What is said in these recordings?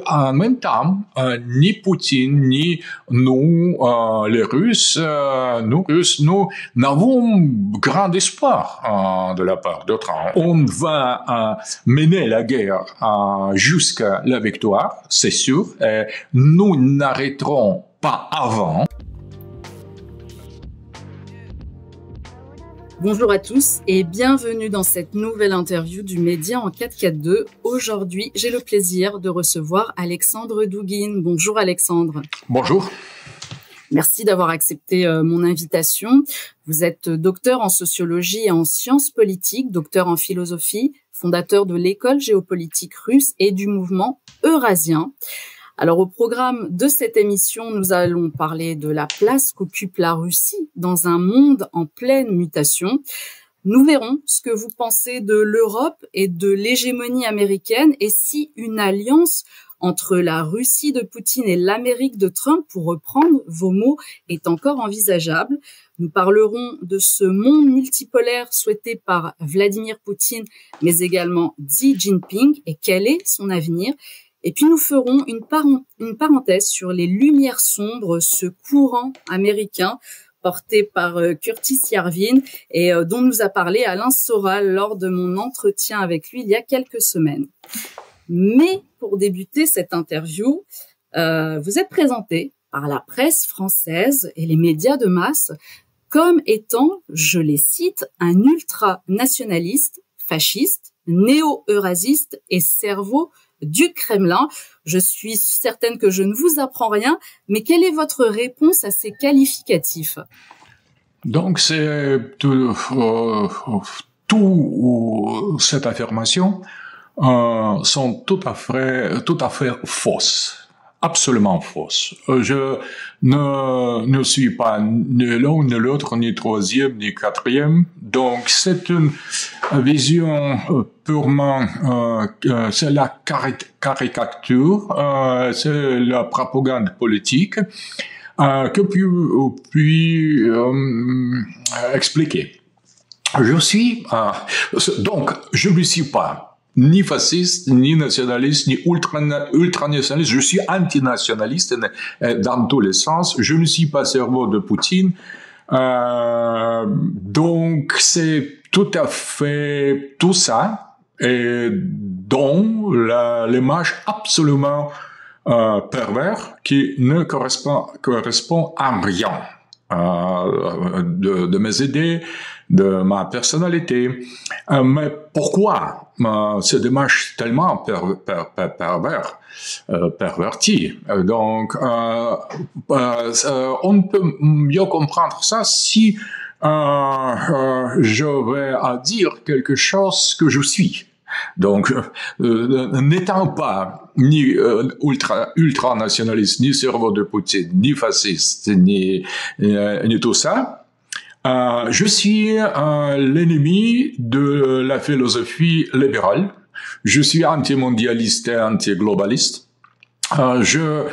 En même temps, ni Poutine, ni nous, les Russes, nous n'avons grand espoir de la part de Trump. On va mener la guerre jusqu'à la victoire, c'est sûr. Et nous n'arrêterons pas avant. Bonjour à tous et bienvenue dans cette nouvelle interview du Média en 442. Aujourd'hui, j'ai le plaisir de recevoir Alexandre Douguine. Bonjour Alexandre. Bonjour. Merci d'avoir accepté mon invitation. Vous êtes docteur en sociologie et en sciences politiques, docteur en philosophie, fondateur de l'école géopolitique russe et du mouvement eurasien. Alors, au programme de cette émission, nous allons parler de la place qu'occupe la Russie dans un monde en pleine mutation. Nous verrons ce que vous pensez de l'Europe et de l'hégémonie américaine et si une alliance entre la Russie de Poutine et l'Amérique de Trump, pour reprendre vos mots, est encore envisageable. Nous parlerons de ce monde multipolaire souhaité par Vladimir Poutine, mais également Xi Jinping et quel est son avenir. Et puis nous ferons une parenthèse sur les lumières sombres, ce courant américain porté par Curtis Yarvin et dont nous a parlé Alain Soral lors de mon entretien avec lui il y a quelques semaines. Mais pour débuter cette interview, vous êtes présenté par la presse française et les médias de masse comme étant, je les cite, un ultra-nationaliste, fasciste, néo-eurasiste et cerveau du Kremlin. Je suis certaine que je ne vous apprends rien, mais quelle est votre réponse à ces qualificatifs? Donc, c'est toute cette affirmation sont tout à fait fausses. Absolument fausse. Je ne suis pas ni l'un, ni l'autre, ni troisième, ni quatrième. Donc, c'est une vision purement, c'est la caricature, c'est la propagande politique que puis expliquer. Je ne suis pas ni fasciste, ni nationaliste, ni ultranationaliste. Je suis antinationaliste dans tous les sens. Je ne suis pas cerveau de Poutine. Donc, c'est tout à fait tout ça, et dont l'image absolument pervers qui ne correspond à rien de mes idées, de ma personnalité. Mais pourquoi cette image tellement pervertie? Donc, on peut mieux comprendre ça si je vais dire quelque chose que je suis. Donc, n'étant pas ni ultra-nationaliste, ni cerveau de Poutine, ni fasciste, ni tout ça, je suis l'ennemi de la philosophie libérale. Je suis anti-mondialiste et anti-globaliste. Je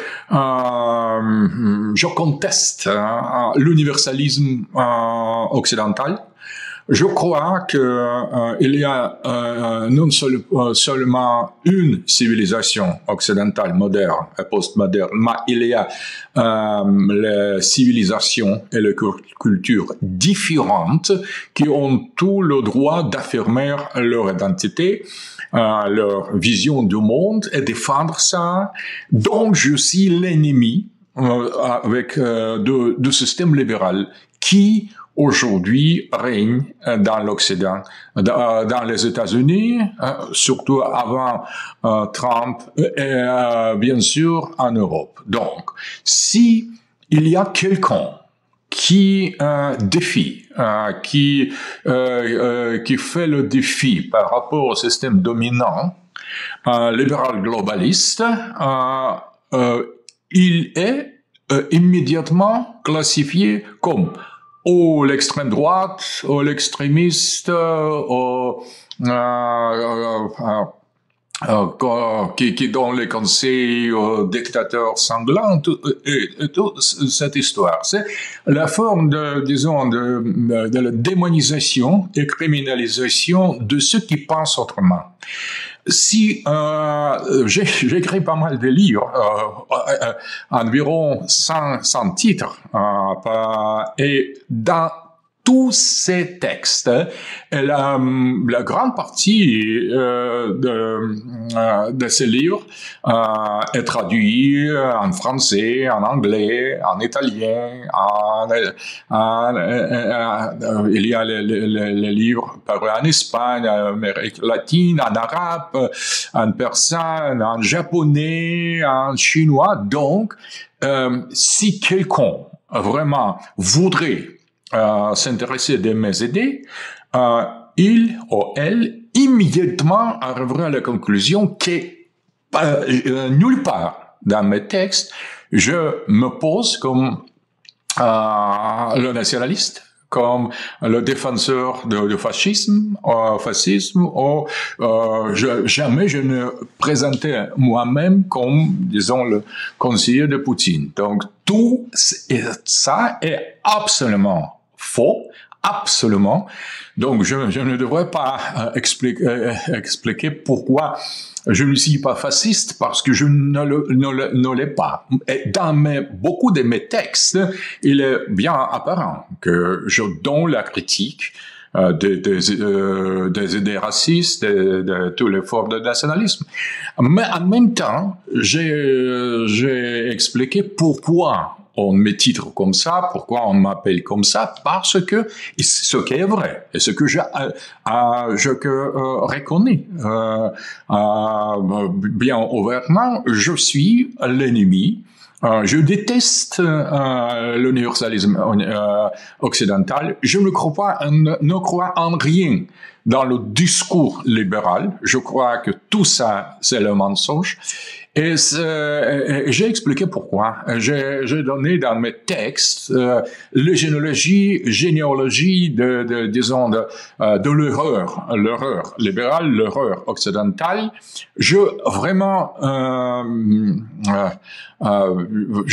conteste l'universalisme occidental. Je crois que il y a non seulement une civilisation occidentale moderne et postmoderne, mais il y a les civilisations et les cultures différentes qui ont tout le droit d'affirmer leur identité, leur vision du monde et défendre ça. Donc, je suis l'ennemi avec de système libéral qui aujourd'hui règne dans l'Occident, dans les États-Unis, surtout avant Trump, et bien sûr en Europe. Donc, si il y a quelqu'un qui défie, qui fait le défi par rapport au système dominant, libéral globaliste, il est immédiatement classifié comme ou l'extrême droite, ou l'extrémiste, qui donne les conseils aux dictateurs sanglants, et toute cette histoire. C'est la forme de la démonisation et criminalisation de ceux qui pensent autrement. Si j'ai écrit pas mal de livres, environ 100 titres, et dans tous ces textes, la grande partie de ces livres est traduit en français, en anglais, en italien, il y a les livres parus en Espagne, en Amérique latine, en arabe, en persan, en japonais, en chinois. Donc, si quelqu'un vraiment voudrait s'intéresser de mes idées, il ou elle immédiatement arrivera à la conclusion que nulle part dans mes textes je me pose comme le nationaliste, comme le défenseur du fascisme, ou jamais je ne présentais moi-même comme, disons, le conseiller de Poutine. Donc tout ça est absolument faux, absolument. Donc je ne devrais pas expliquer pourquoi je ne suis pas fasciste, parce que je ne l'ai pas. Et dans beaucoup de mes textes, il est bien apparent que je donne la critique des idées racistes, de toutes les formes de nationalisme. Mais en même temps, j'ai expliqué pourquoi on me titre comme ça, pourquoi on m'appelle comme ça, parce que ce qui est vrai, et ce que je reconnais bien ouvertement, je suis l'ennemi. Je déteste l'universalisme occidental. Je ne crois en rien dans le discours libéral. Je crois que tout ça, c'est le mensonge. Et j'ai expliqué pourquoi. J'ai donné dans mes textes la généalogie de l'erreur libérale, l'erreur occidentale. Je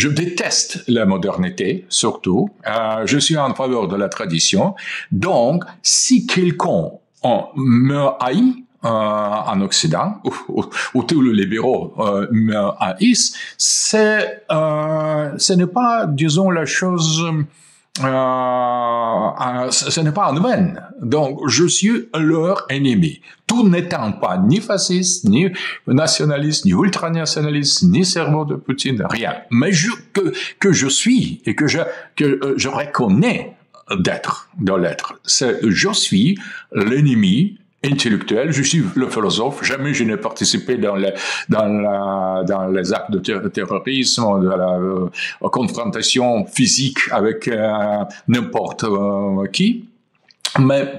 déteste la modernité, surtout. Je suis en faveur de la tradition. Donc, si quelqu'un me haït, en Occident, où tous les libéraux me haïssent, ce n'est pas, disons, la chose, ce n'est pas en vain. Donc, je suis leur ennemi. Tout n'étant pas ni fasciste, ni nationaliste, ni ultranationaliste, ni cerveau de Poutine, rien. Mais que je suis et que je reconnais de l'être. Je suis l'ennemi intellectuel, je suis le philosophe. Jamais je n'ai participé dans les actes de terrorisme, de la confrontation physique avec n'importe qui. Mais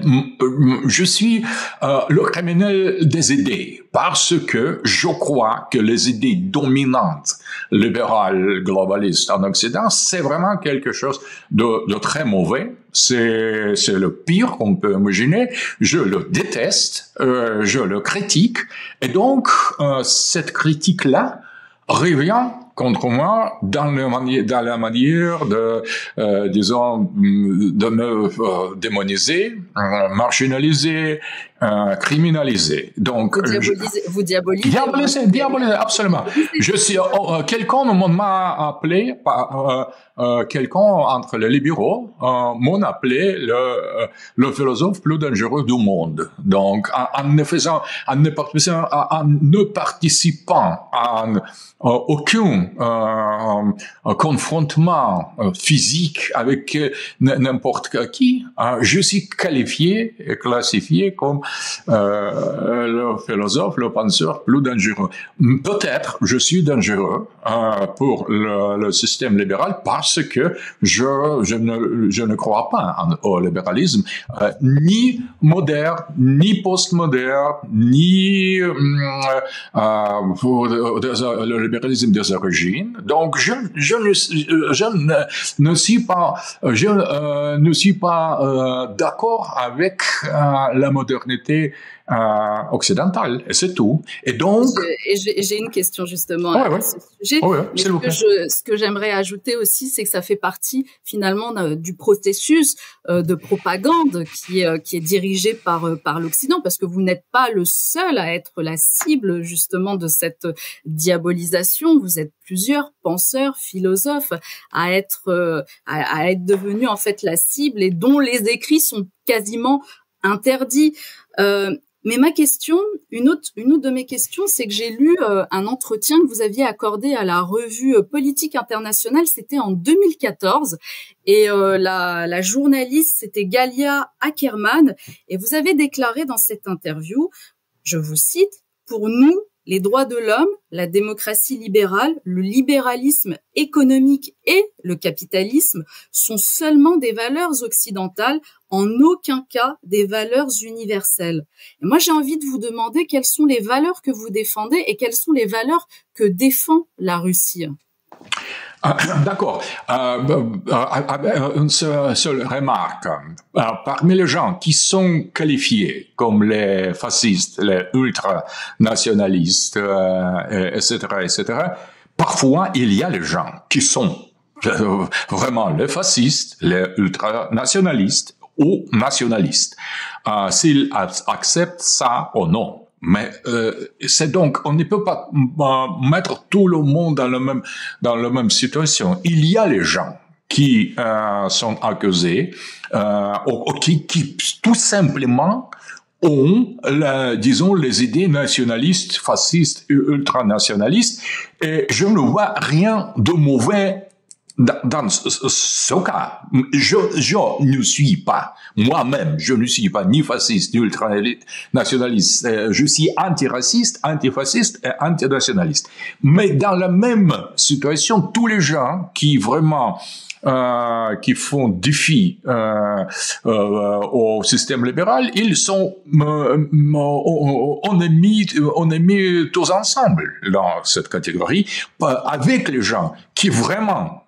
je suis le criminel des idées, parce que je crois que les idées dominantes, libérales, globalistes en Occident, c'est vraiment quelque chose de très mauvais. C'est le pire qu'on peut imaginer. Je le déteste, je le critique, et donc cette critique-là revient contre moi dans la manière de, disons, de me démoniser, marginaliser, criminaliser. Donc, vous diabolisez. Diaboliser, absolument. Je suis, quelqu'un m'a appelé, quelqu'un entre les libéraux, m'ont appelé le philosophe plus dangereux du monde. Donc, en ne participant à aucun confrontement physique avec n'importe qui, je suis qualifié et classifié comme le philosophe, le penseur plus dangereux. Peut-être je suis dangereux pour le système libéral parce que je ne crois pas au libéralisme, ni moderne, ni postmoderne, ni le libéralisme des origines. Donc je ne suis pas d'accord avec la modernité modernité occidentale, et c'est tout. Et donc... J'ai une question justement à ce sujet. Ce que j'aimerais ajouter aussi, c'est que ça fait partie finalement du processus de propagande qui est dirigé par l'Occident, parce que vous n'êtes pas le seul à être la cible justement de cette diabolisation. Vous êtes plusieurs penseurs, philosophes à être devenus en fait la cible et dont les écrits sont quasiment interdits. Mais ma question, une autre de mes questions, c'est que j'ai lu un entretien que vous aviez accordé à la revue Politique Internationale, c'était en 2014, et la journaliste, c'était Galia Ackerman, et vous avez déclaré dans cette interview, je vous cite, « Pour nous, les droits de l'homme, la démocratie libérale, le libéralisme économique et le capitalisme sont seulement des valeurs occidentales, en aucun cas des valeurs universelles. » Et moi, j'ai envie de vous demander quelles sont les valeurs que vous défendez et quelles sont les valeurs que défend la Russie. D'accord. Une seule remarque. Parmi les gens qui sont qualifiés comme les fascistes, les ultranationalistes, etc., parfois il y a les gens qui sont vraiment les fascistes, les ultranationalistes ou nationalistes. S'ils acceptent ça ou non. Mais c'est donc, on ne peut pas mettre tout le monde dans la même situation. Il y a les gens qui sont accusés, qui tout simplement ont, disons, les idées nationalistes, fascistes et ultranationalistes, et je ne vois rien de mauvais dans ce cas. Je ne suis pas, moi-même, je ne suis pas ni fasciste, ni ultranationaliste. Je suis antiraciste, antifasciste et antinationaliste. Mais dans la même situation, tous les gens qui vraiment qui font défi au système libéral, ils sont on est mis tous ensemble dans cette catégorie avec les gens qui vraiment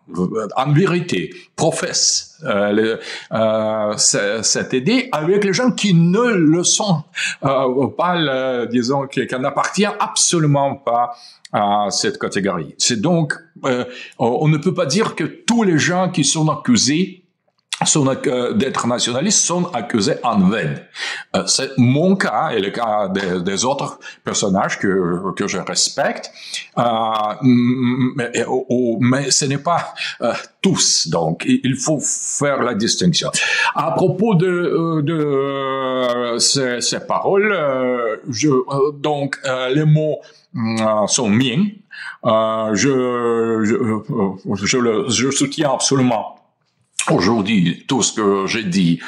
en vérité professent cette idée, avec les gens qui ne le sont pas, disons, qui n'appartiennent absolument pas à cette catégorie. C'est donc, on ne peut pas dire que tous les gens qui sont accusés d'être nationalistes sont accusés en vain. C'est mon cas et le cas des autres personnages que je respecte, mais ce n'est pas tous. Donc, il faut faire la distinction. À propos de ces paroles, donc les mots sont miens. Je soutiens absolument aujourd'hui tout ce que j'ai dit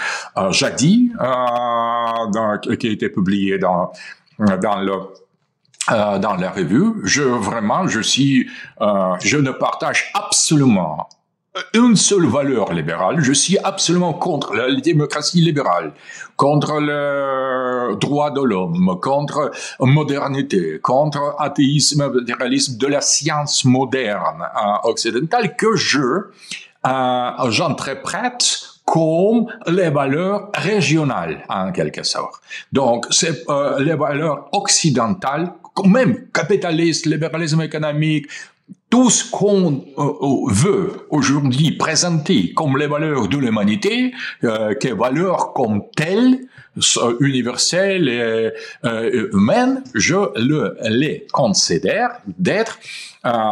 jadis, qui a été publié dans la revue. Je ne partage absolument une seule valeur libérale. Je suis absolument contre la démocratie libérale, contre le droit de l'homme, contre modernité, contre athéisme, libéralisme de la science moderne occidentale que j'interprète comme les valeurs régionales, en quelque sorte. Donc, c'est les valeurs occidentales, même capitalistes, libéralisme économique, tout ce qu'on veut aujourd'hui présenter comme les valeurs de l'humanité, que valeurs comme telles, universelles et humaines, je les considère d'être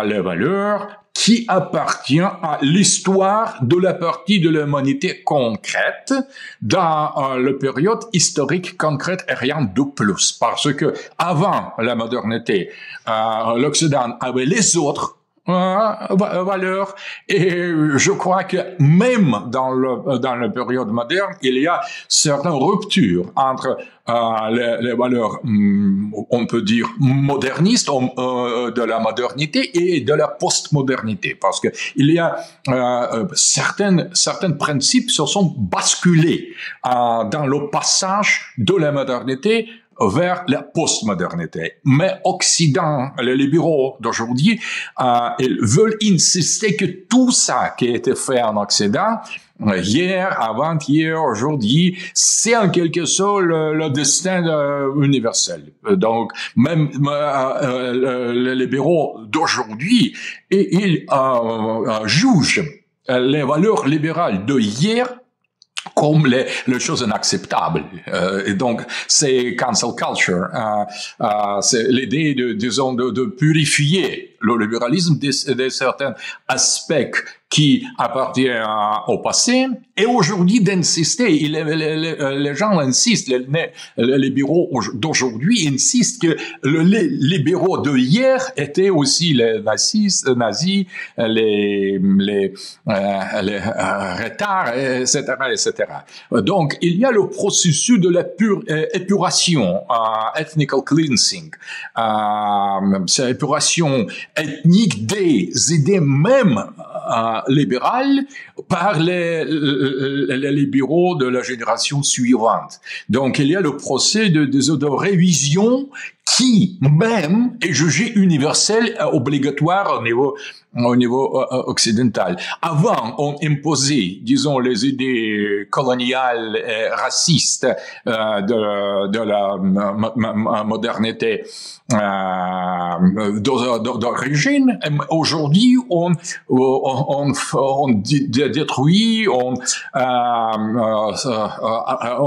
les valeurs qui appartient à l'histoire de la partie de l'humanité concrète dans la période historique concrète et rien de plus. Parce que avant la modernité, l'Occident avait les autres valeurs, et je crois que même dans la période moderne, il y a certaines ruptures entre les valeurs, on peut dire, modernistes de la modernité et de la postmodernité, parce que il y a certains principes se sont basculés dans le passage de la modernité vers la postmodernité. Mais Occident, les libéraux d'aujourd'hui, ils veulent insister que tout ça qui a été fait en Occident, hier, avant-hier, aujourd'hui, c'est en quelque sorte le destin universel. Donc, même les libéraux d'aujourd'hui, ils jugent les valeurs libérales de hier comme les choses inacceptables. Et donc, c'est cancel culture. C'est l'idée de purifier le libéralisme de certains aspects qui appartiennent au passé, et aujourd'hui d'insister, les gens insistent, les libéraux d'aujourd'hui insistent que les libéraux de hier étaient aussi les nazis, les retards, etc., etc. Donc, il y a le processus de l'épuration, ethnical cleansing, c'est l'épuration ethnique des idées même libérales par les libéraux de la génération suivante. Donc, il y a le procès de révision qui même est jugé universel, obligatoire au niveau occidental. Avant, on imposait, disons, les idées coloniales et racistes de la modernité d'origine. Aujourd'hui, on détruit, on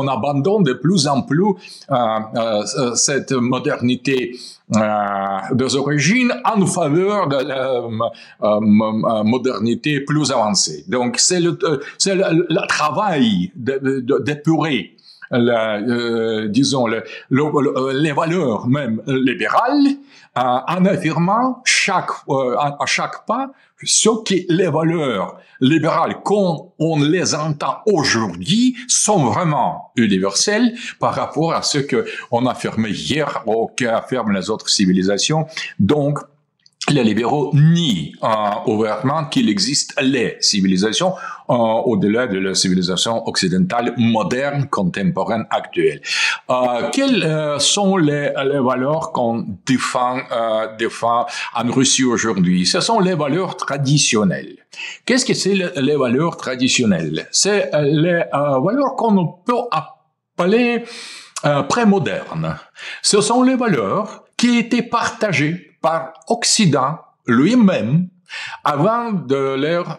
abandonne de plus en plus cette modernité des origines en faveur de la modernité plus avancée. Donc, c'est le travail d'épurer, disons, les valeurs même libérales, en affirmant à chaque pas ce que les valeurs libérales, quand on les entend aujourd'hui, sont vraiment universelles par rapport à ce que on affirmait hier ou qu'affirment les autres civilisations. Donc, les libéraux nient ouvertement qu'il existe les civilisations au-delà de la civilisation occidentale moderne, contemporaine, actuelle. Quelles sont les valeurs qu'on défend en Russie aujourd'hui? Ce sont les valeurs traditionnelles. Qu'est-ce que c'est les valeurs traditionnelles? C'est les valeurs qu'on peut appeler prémodernes. Ce sont les valeurs qui étaient partagées par Occident lui-même avant de l'ère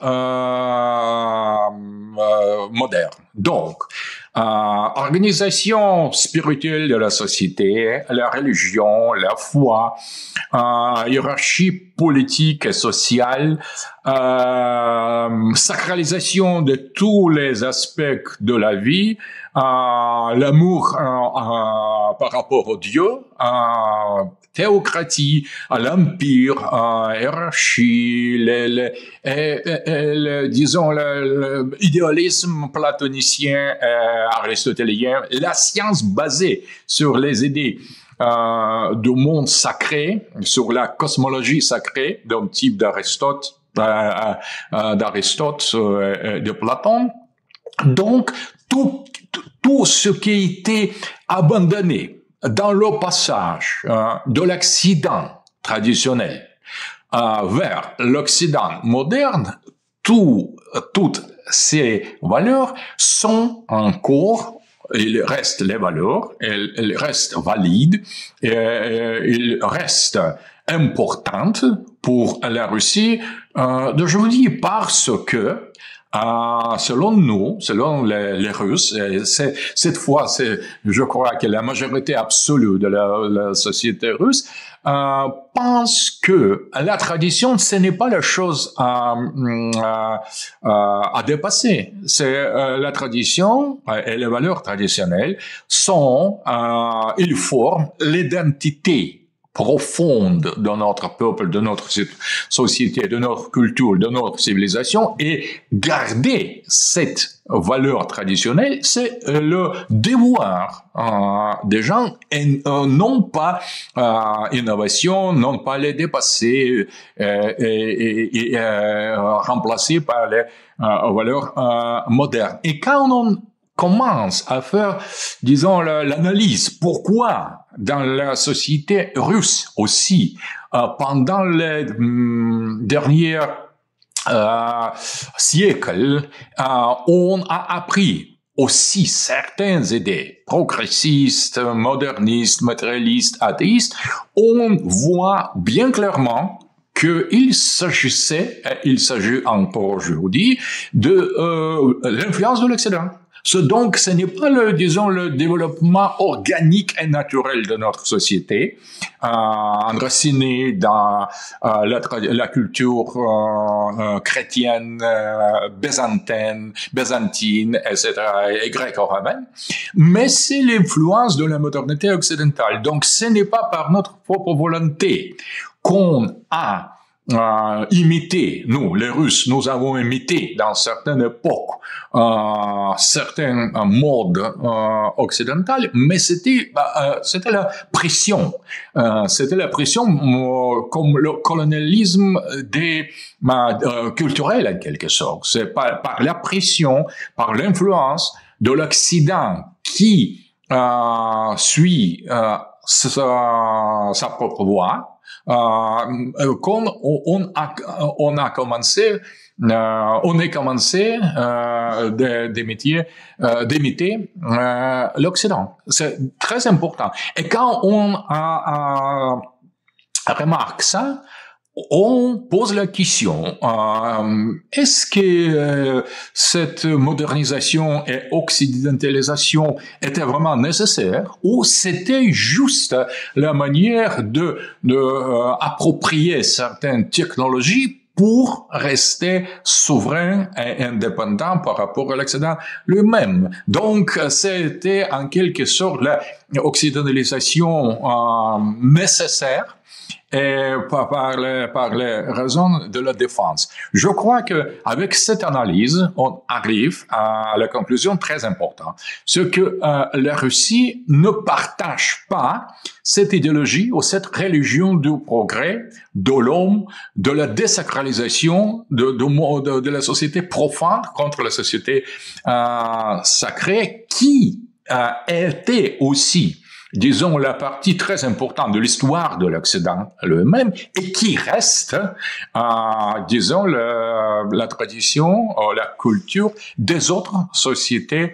moderne. Donc, organisation spirituelle de la société, la religion, la foi, hiérarchie politique et sociale, sacralisation de tous les aspects de la vie, l'amour par rapport au Dieu, théocratie, à l'empire, hiérarchie, disons l'idéalisme platonicien, aristotélien, la science basée sur les idées du monde sacré, sur la cosmologie sacrée, d'un type d'Aristote, de Platon. Donc, tout ce qui a été abandonné dans le passage de l'Occident traditionnel vers l'Occident moderne, toutes ces valeurs sont encore, il reste les valeurs, elles restent valides, elles restent importantes pour la Russie d'aujourd'hui parce que selon nous, selon les Russes, cette fois, je crois que la majorité absolue de la société russe pense que la tradition, ce n'est pas la chose à dépasser. C'est la tradition et les valeurs traditionnelles ils forment l'identité profonde de notre peuple, de notre société, de notre culture, de notre civilisation, et garder cette valeur traditionnelle, c'est le devoir des gens, et non pas innovation, non pas les dépasser et remplacer par les valeurs modernes. Et quand commence à faire, disons, l'analyse. Pourquoi dans la société russe aussi, pendant les derniers siècles, on a appris aussi certaines idées progressistes, modernistes, matérialistes, athéistes, on voit bien clairement qu'il s'agissait, et il s'agit encore aujourd'hui, de l'influence de l'Occident. Donc, ce n'est pas le développement organique et naturel de notre société, enraciné dans la culture chrétienne, byzantine, etc., et gréco-romaine, mais c'est l'influence de la modernité occidentale. Donc, ce n'est pas par notre propre volonté qu'on a imité, nous, les Russes, nous avons imité dans certaines époques certains modes occidentaux, mais c'était la pression. C'était la pression comme le colonialisme culturel en quelque sorte. C'est par la pression, par l'influence de l'Occident qui suit sa propre voie. Qu'on on a commencé d'imiter l'Occident. C'est très important. Et quand on remarque ça, on pose la question, est-ce que cette modernisation et occidentalisation était vraiment nécessaire ou c'était juste la manière de approprier certaines technologies pour rester souverain et indépendant par rapport à l'Occident lui-même. Donc, c'était en quelque sorte l'occidentalisation nécessaire et par les raisons de la défense. Je crois que avec cette analyse, on arrive à la conclusion très importante, c'est que la Russie ne partage pas cette idéologie ou cette religion du progrès, de l'homme, de la désacralisation de la société profane contre la société sacrée, qui était aussi, disons, la partie très importante de l'histoire de l'Occident lui-même et qui reste, disons, la tradition, la culture des autres sociétés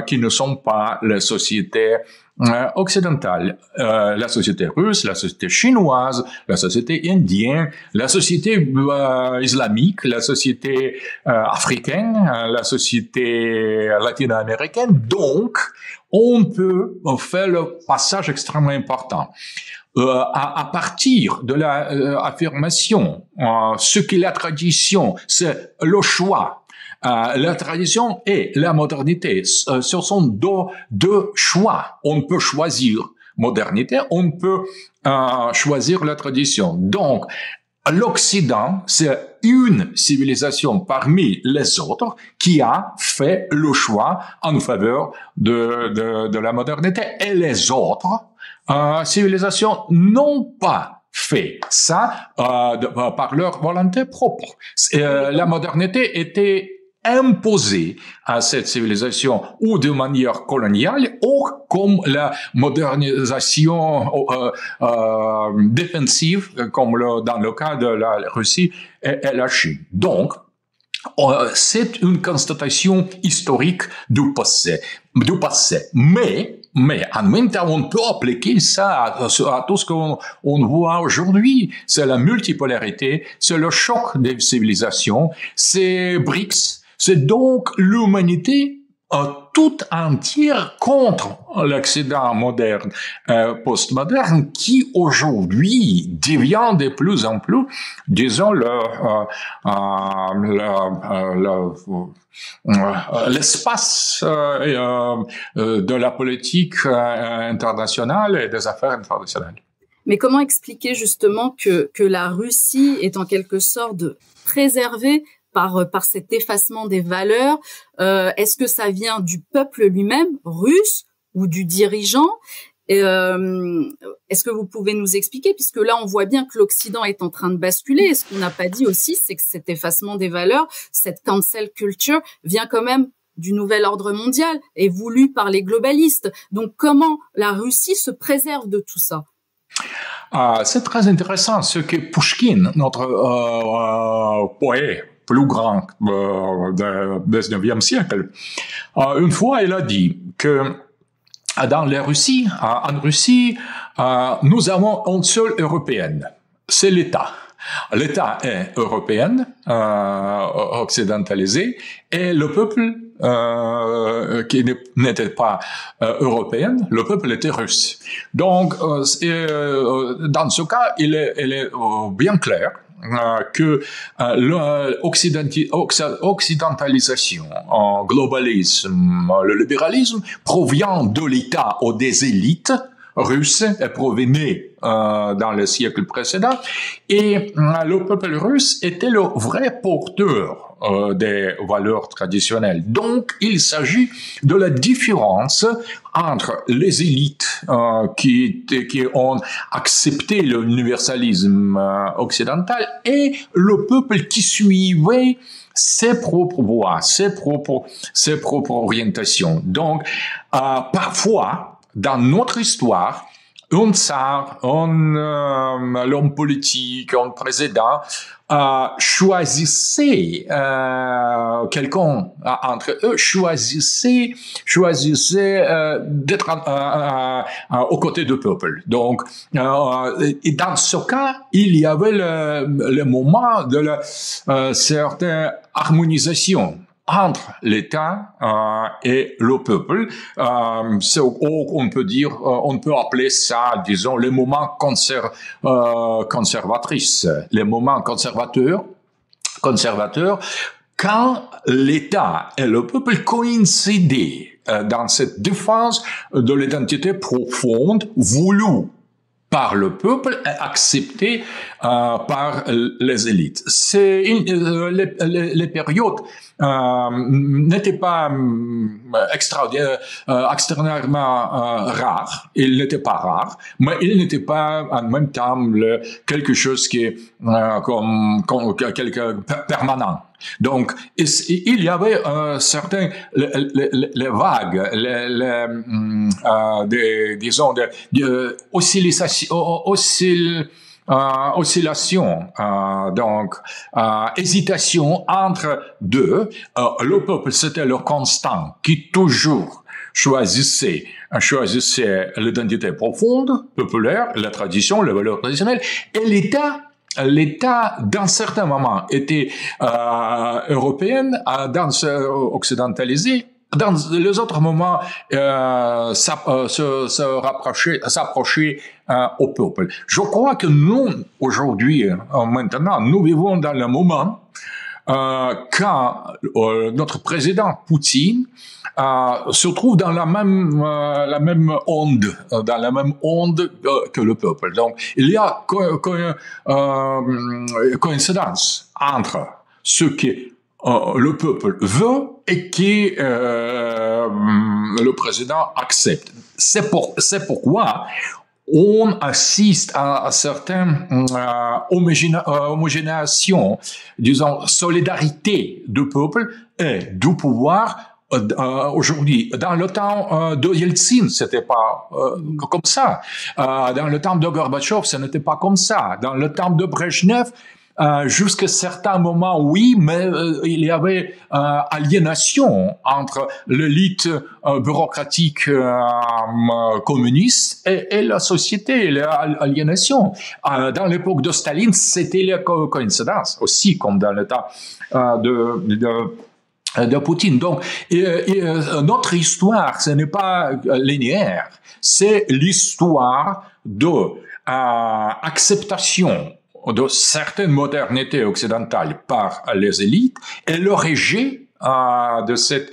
qui ne sont pas les sociétés occidentales. La société russe, la société chinoise, la société indienne, la société islamique, la société africaine, la société latino-américaine. Donc, on peut faire le passage extrêmement important. À partir de l'affirmation, ce qu'est la tradition, c'est le choix. La tradition et la modernité, ce sont deux choix. On peut choisir modernité, on peut choisir la tradition. Donc, l'Occident, c'est une civilisation parmi les autres qui a fait le choix en faveur de la modernité. Et les autres civilisations n'ont pas fait ça par leur volonté propre. La modernité était imposée à cette civilisation ou de manière coloniale ou comme la modernisation défensive, comme dans le cas de la Russie et la Chine. Donc, c'est une constatation historique du passé. Mais en même temps, on peut appliquer ça à tout ce qu'on voit aujourd'hui. C'est la multipolarité, c'est le choc des civilisations, c'est BRICS. C'est donc l'humanité toute entière contre l'Occident moderne, postmoderne, qui aujourd'hui devient de plus en plus, disons, l'espace de la politique internationale et des affaires internationales. Mais comment expliquer justement que la Russie est en quelque sorte préservée par cet effacement des valeurs? Est-ce que ça vient du peuple lui-même, russe, ou du dirigeant? Est-ce que vous pouvez nous expliquer, puisque là on voit bien que l'Occident est en train de basculer, et ce qu'on n'a pas dit aussi, c'est que cet effacement des valeurs, cette cancel culture, vient quand même du nouvel ordre mondial est voulu par les globalistes. Donc comment la Russie se préserve de tout ça? C'est très intéressant ce que Pouchkine, notre poète plus grand du XIXe siècle, une fois il a dit que dans la Russie, en Russie, nous avons une seule européenne, c'est l'État. L'État est européen, occidentalisé, et le peuple qui n'était pas européen, le peuple était russe. Donc, dans ce cas, il est bien clair que l'occidentalisation, le globalisme, le libéralisme provient de l'État ou des élites russes et provenaient dans le siècle précédent, et le peuple russe était le vrai porteur des valeurs traditionnelles. Donc, il s'agit de la différence entre les élites qui ont accepté l'universalisme occidental et le peuple qui suivait ses propres voies, ses propres orientations. Donc, parfois, dans notre histoire, un tsar, l'homme politique, un président choisissait quelqu'un entre eux, choisissait d'être aux côtés du peuple. Donc, et dans ce cas, il y avait le moment de la certaine harmonisation entre l'État et le peuple. On peut dire, on peut appeler ça, disons, les moments conservatrices, les moments conservateurs, quand l'État et le peuple coïncidaient dans cette défense de l'identité profonde voulue par le peuple et acceptée par les élites. Les périodes n'étaient pas extraordinairement rares. Ils n'étaient pas rares, mais ils n'étaient pas en même temps quelque chose qui est quelque permanent. Donc, il y avait certains les vagues, disons, oscillation, donc hésitation entre deux. Le peuple, c'était le constant qui toujours choisissait l'identité profonde, populaire, la tradition, les valeurs traditionnelles, et l'État, dans certains moments, était européen, occidentalisé. Dans les autres moments, s'approcher au peuple. Je crois que nous, aujourd'hui, maintenant, nous vivons dans le moment quand notre président Poutine se trouve dans la même onde, que le peuple. Donc, il y a coïncidence entre ce que le peuple veut et que le président accepte. C'est pourquoi on assiste à certaines homogénéations, disons, solidarité du peuple et du pouvoir. Aujourd'hui, dans le temps de Yeltsin, c'était pas comme ça. Dans le temps de Gorbatchev, ce n'était pas comme ça. Dans le temps de Brejnev, jusqu'à certains moments, oui, mais il y avait aliénation entre l'élite bureaucratique communiste et la société, l'aliénation. Dans l'époque de Staline, c'était la coïncidence aussi, comme dans le temps de Poutine. Donc, notre histoire, ce n'est pas linéaire, c'est l'histoire de acceptation de certaines modernités occidentales par les élites et le rejet de cette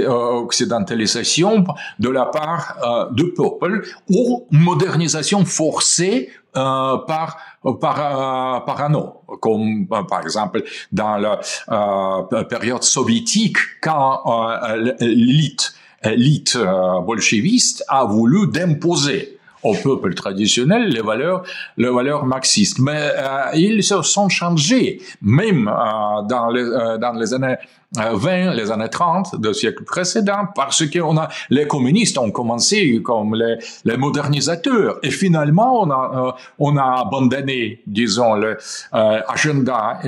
occidentalisation de la part du peuple ou modernisation forcée par un autre, comme par exemple dans la période soviétique quand l'élite bolchéviste a voulu d'imposer au peuple traditionnel les valeurs marxistes. Mais ils se sont changés, même dans les années 20, les années 30 du siècle précédent, parce que les communistes ont commencé comme les modernisateurs, et finalement on a abandonné, disons, l'agenda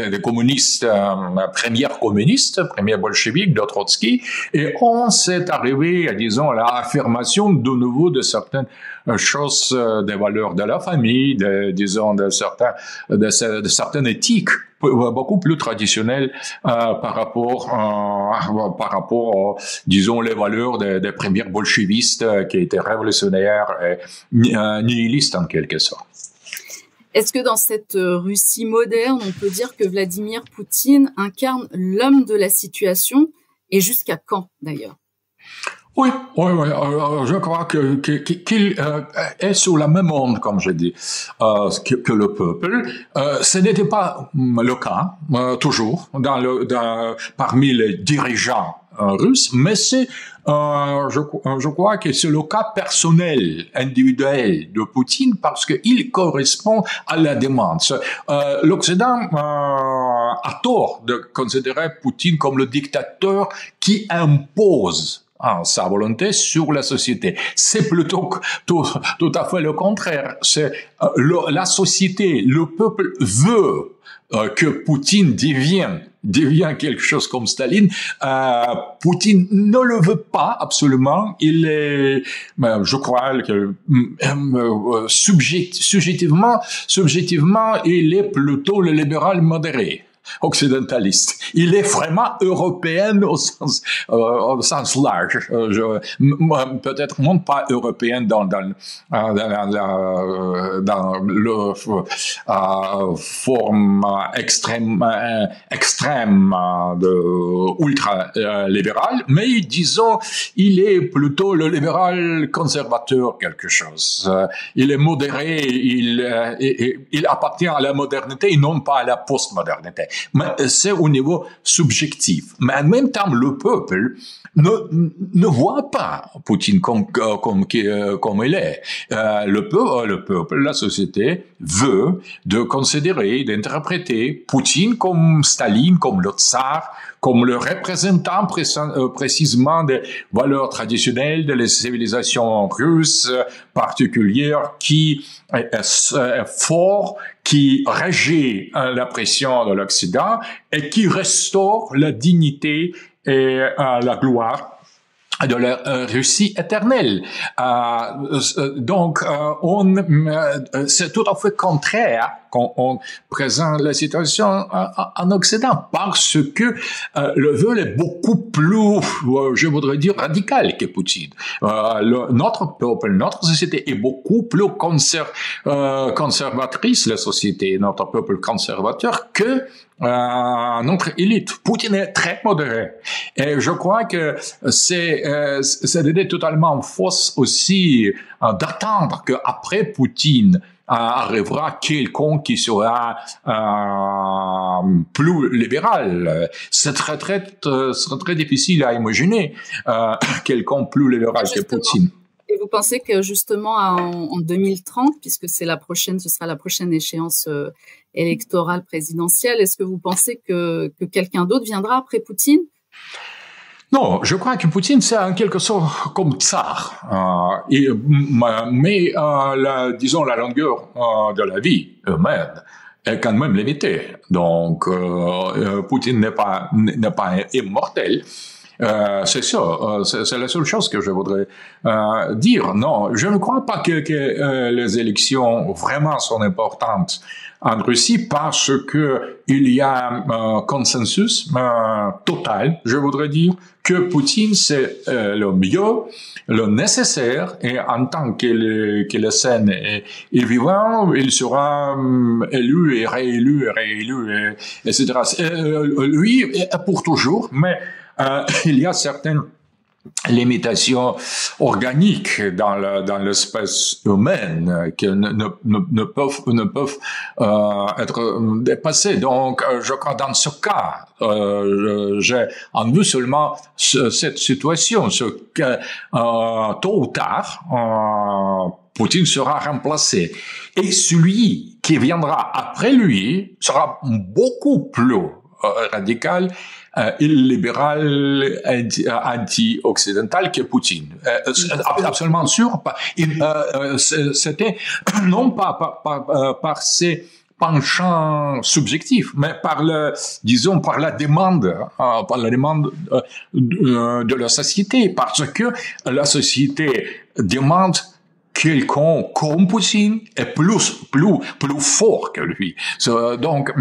des communistes, premiers bolcheviques, de Trotsky, et on s'est arrivé, disons, à l'affirmation de nouveau de certaines choses, des valeurs de la famille, disons, de certaines éthiques beaucoup plus traditionnelles par rapport, disons, les valeurs des premiers bolchevistes qui étaient révolutionnaires et nihilistes en quelque sorte. Est-ce que dans cette Russie moderne, on peut dire que Vladimir Poutine incarne l'homme de la situation, et jusqu'à quand d'ailleurs? Oui, je crois qu'il est sous la même onde, comme je dis, que le peuple. Ce n'était pas le cas toujours parmi les dirigeants russes, mais je crois que c'est le cas personnel, individuel de Poutine, parce qu'il correspond à la demande. L'Occident a tort de considérer Poutine comme le dictateur qui impose sa volonté sur la société. C'est plutôt tout à fait le contraire. C'est la société, le peuple veut que Poutine devient quelque chose comme Staline. Poutine ne le veut pas absolument. Il est, je crois que subjectivement, il est plutôt le libéral modéré, occidentaliste. Il est vraiment européen au sens large. Peut-être même pas européen dans le forme extrême de ultra libéral, mais disons, il est plutôt le libéral conservateur quelque chose. Il est modéré, il appartient à la modernité et non pas à la postmodernité. Mais c'est au niveau subjectif. Mais en même temps, le peuple ne voit pas Poutine comme il est. Le peuple, la société veut de considérer, d'interpréter Poutine comme Staline, comme le tsar, comme le représentant précisément des valeurs traditionnelles de la civilisation russe particulière, qui est fort, qui régit la pression de l'Occident et qui restaure la dignité et la gloire de la Russie éternelle. Donc, c'est tout à fait contraire quand on présente la situation en Occident, parce que le vœu est beaucoup plus, je voudrais dire, radical que Poutine. Notre peuple, notre société est beaucoup plus conservatrice, la société, notre peuple conservateur, que notre élite. Poutine est très modéré. Et je crois que c'est l'idée totalement fausse aussi d'attendre qu'après Poutine arrivera quelqu'un qui sera plus libéral. C'est très difficile à imaginer quelqu'un plus libéral que Poutine. Et vous pensez que justement en 2030, puisque ce sera la prochaine échéance électorale présidentielle, est-ce que vous pensez que quelqu'un d'autre viendra après Poutine? Non, je crois que Poutine, c'est en quelque sorte comme tsar. Mais disons, la longueur de la vie humaine est quand même limitée. Donc, Poutine n'est pas immortel. C'est ça, c'est la seule chose que je voudrais dire. Non, je ne crois pas que les élections vraiment sont importantes en Russie, parce que il y a un consensus total, je voudrais dire, que Poutine c'est le mieux, le nécessaire, et en tant que le scène est vivant, il sera élu et réélu, etc. Lui est pour toujours, mais il y a certaines limitations organiques dans l'espèce humaine qui ne peuvent être dépassées. Donc, je crois dans ce cas, j'ai en vue seulement cette situation, ce que tôt ou tard, Poutine sera remplacé. Et celui qui viendra après lui sera beaucoup plus radical, libéral, anti-occidental que Poutine. Absolument sûr. C'était non pas par ses penchants subjectifs, mais par par la demande de la société, parce que la société demande quelqu'un comme Poutine est plus fort que lui. Donc,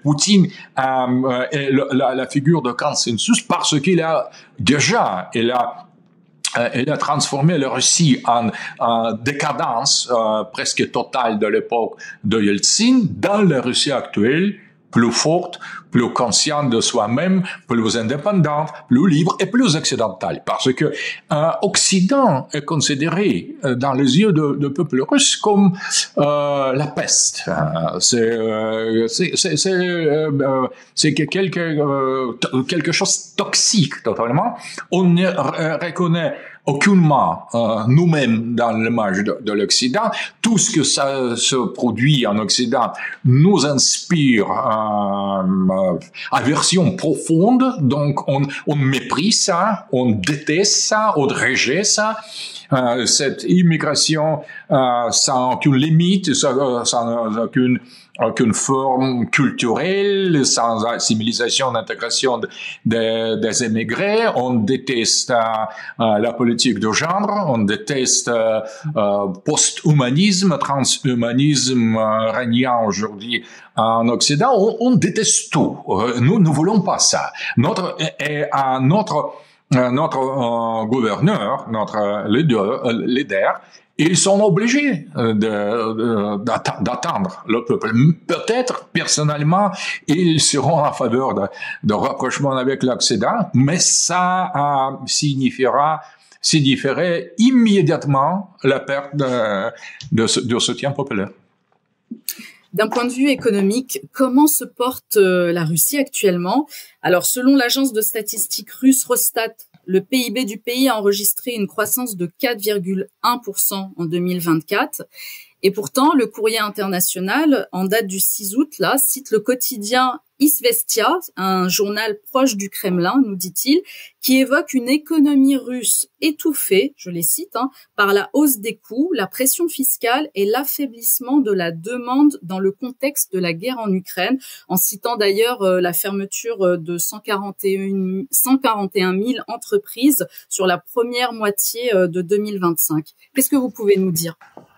Poutine est la figure de consensus parce qu'il a déjà, il a transformé la Russie en décadence presque totale de l'époque de Yeltsin dans la Russie actuelle, plus forte, plus consciente de soi-même, plus indépendante, plus libre et plus occidentale. Parce que Occident est considéré dans les yeux de peuple russe comme la peste. C'est quelque chose de toxique totalement. On ne reconnaît aucunement nous-mêmes dans l'image de l'Occident. Tout ce que ça se produit en Occident nous inspire aversion profonde, donc on méprise ça, on déteste ça, on rejette ça. Cette immigration sans aucune limite, sans aucune forme culturelle, sans assimilation, d'intégration des émigrés. On déteste la politique de genre, on déteste post-humanisme, transhumanisme régnant aujourd'hui en Occident. On déteste tout. Nous ne voulons pas ça. Notre gouverneur, notre leader, ils sont obligés d'attendre le peuple. Peut-être, personnellement, ils seront en faveur de rapprochement avec l'Occident, mais ça signifierait immédiatement la perte de soutien populaire. D'un point de vue économique, comment se porte la Russie actuellement? Alors, selon l'agence de statistiques russe Rosstat, le PIB du pays a enregistré une croissance de 4,1% en 2024. Et pourtant, le Courrier international, en date du 6 août, là, cite le quotidien Izvestia, un journal proche du Kremlin, nous dit-il, qui évoque une économie russe étouffée, je les cite, par la hausse des coûts, la pression fiscale et l'affaiblissement de la demande dans le contexte de la guerre en Ukraine, en citant d'ailleurs la fermeture de 141 000 entreprises sur la première moitié de 2025. Qu'est-ce que vous pouvez nous dire?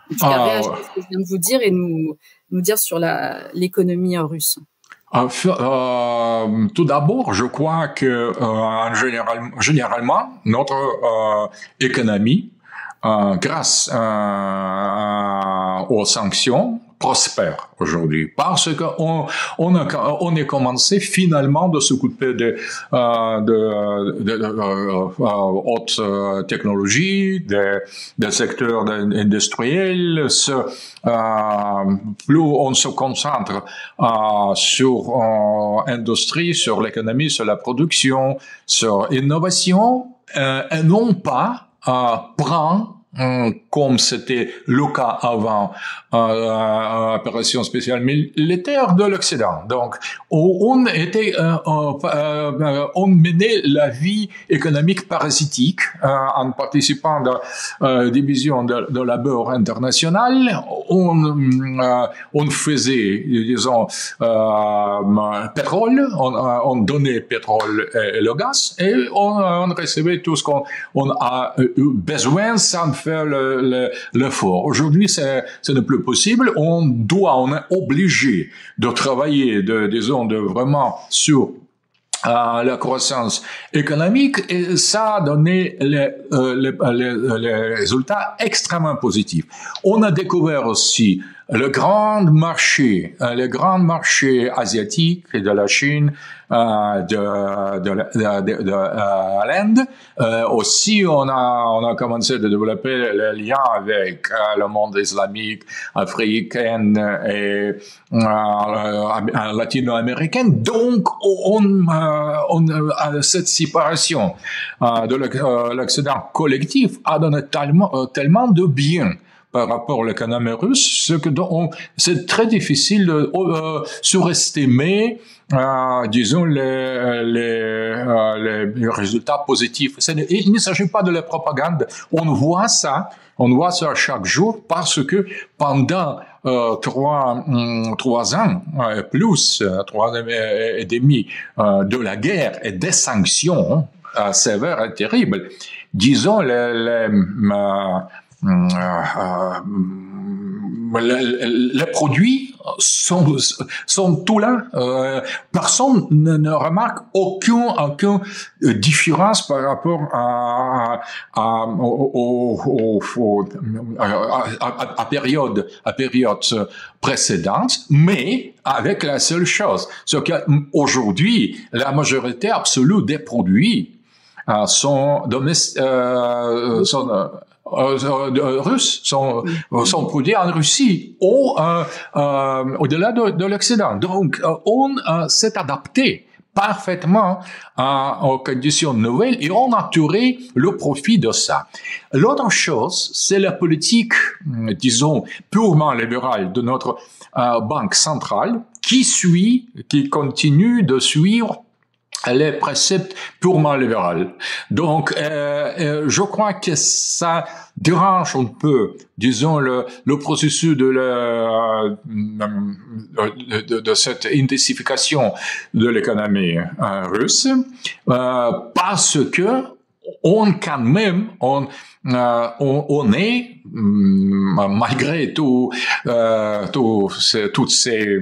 En tout cas, réagir à ce que je viens de vous dire et nous dire sur l'économie russe. Tout d'abord, je crois que généralement, notre économie, grâce aux sanctions, prospère aujourd'hui parce qu'on a commencé finalement de s'occuper de haute technologie, des secteurs industriels. Plus on se concentre sur l'industrie, sur l'économie, sur la production, sur l'innovation, et non pas prend comme c'était le cas avant opération spéciale militaire de l'Occident. Donc, on menait la vie économique parasitique en participant de division de labeur internationale. On faisait, disons, pétrole, on donnait pétrole et le gaz, et on recevait tout ce qu'on a eu besoin sans faire l'effort. Aujourd'hui, ce n'est plus possible. On est obligé de travailler, de vraiment sur la croissance économique, et ça a donné les résultats extrêmement positifs. On a découvert aussi le grand marché asiatique de la Chine, de l'Inde. Aussi, on a commencé de développer les liens avec le monde islamique, africain et latino-américain. Donc, on a cette séparation de l'Occident collectif a donné tellement de bien par rapport à l'économie russe, c'est très difficile de surestimer, disons, les résultats positifs. Il ne s'agit pas de la propagande. On voit ça chaque jour parce que pendant 3 ans plus 3 ans et demi de la guerre et des sanctions sévères et terribles, disons les produits sont tout là. Personne ne remarque aucune différence par rapport à période précédente, mais avec la seule chose, c'est qu'aujourd'hui, la majorité absolue des produits sont russes, sont produits en Russie ou au-delà de l'Occident. Donc, on s'est adapté parfaitement aux conditions nouvelles et on a tiré le profit de ça. L'autre chose, c'est la politique, disons, purement libérale de notre banque centrale qui continue de suivre les préceptes purement libéraux. Donc, je crois que ça dérange un peu, disons, le processus de cette intensification de l'économie russe, parce que on est, malgré toutes ces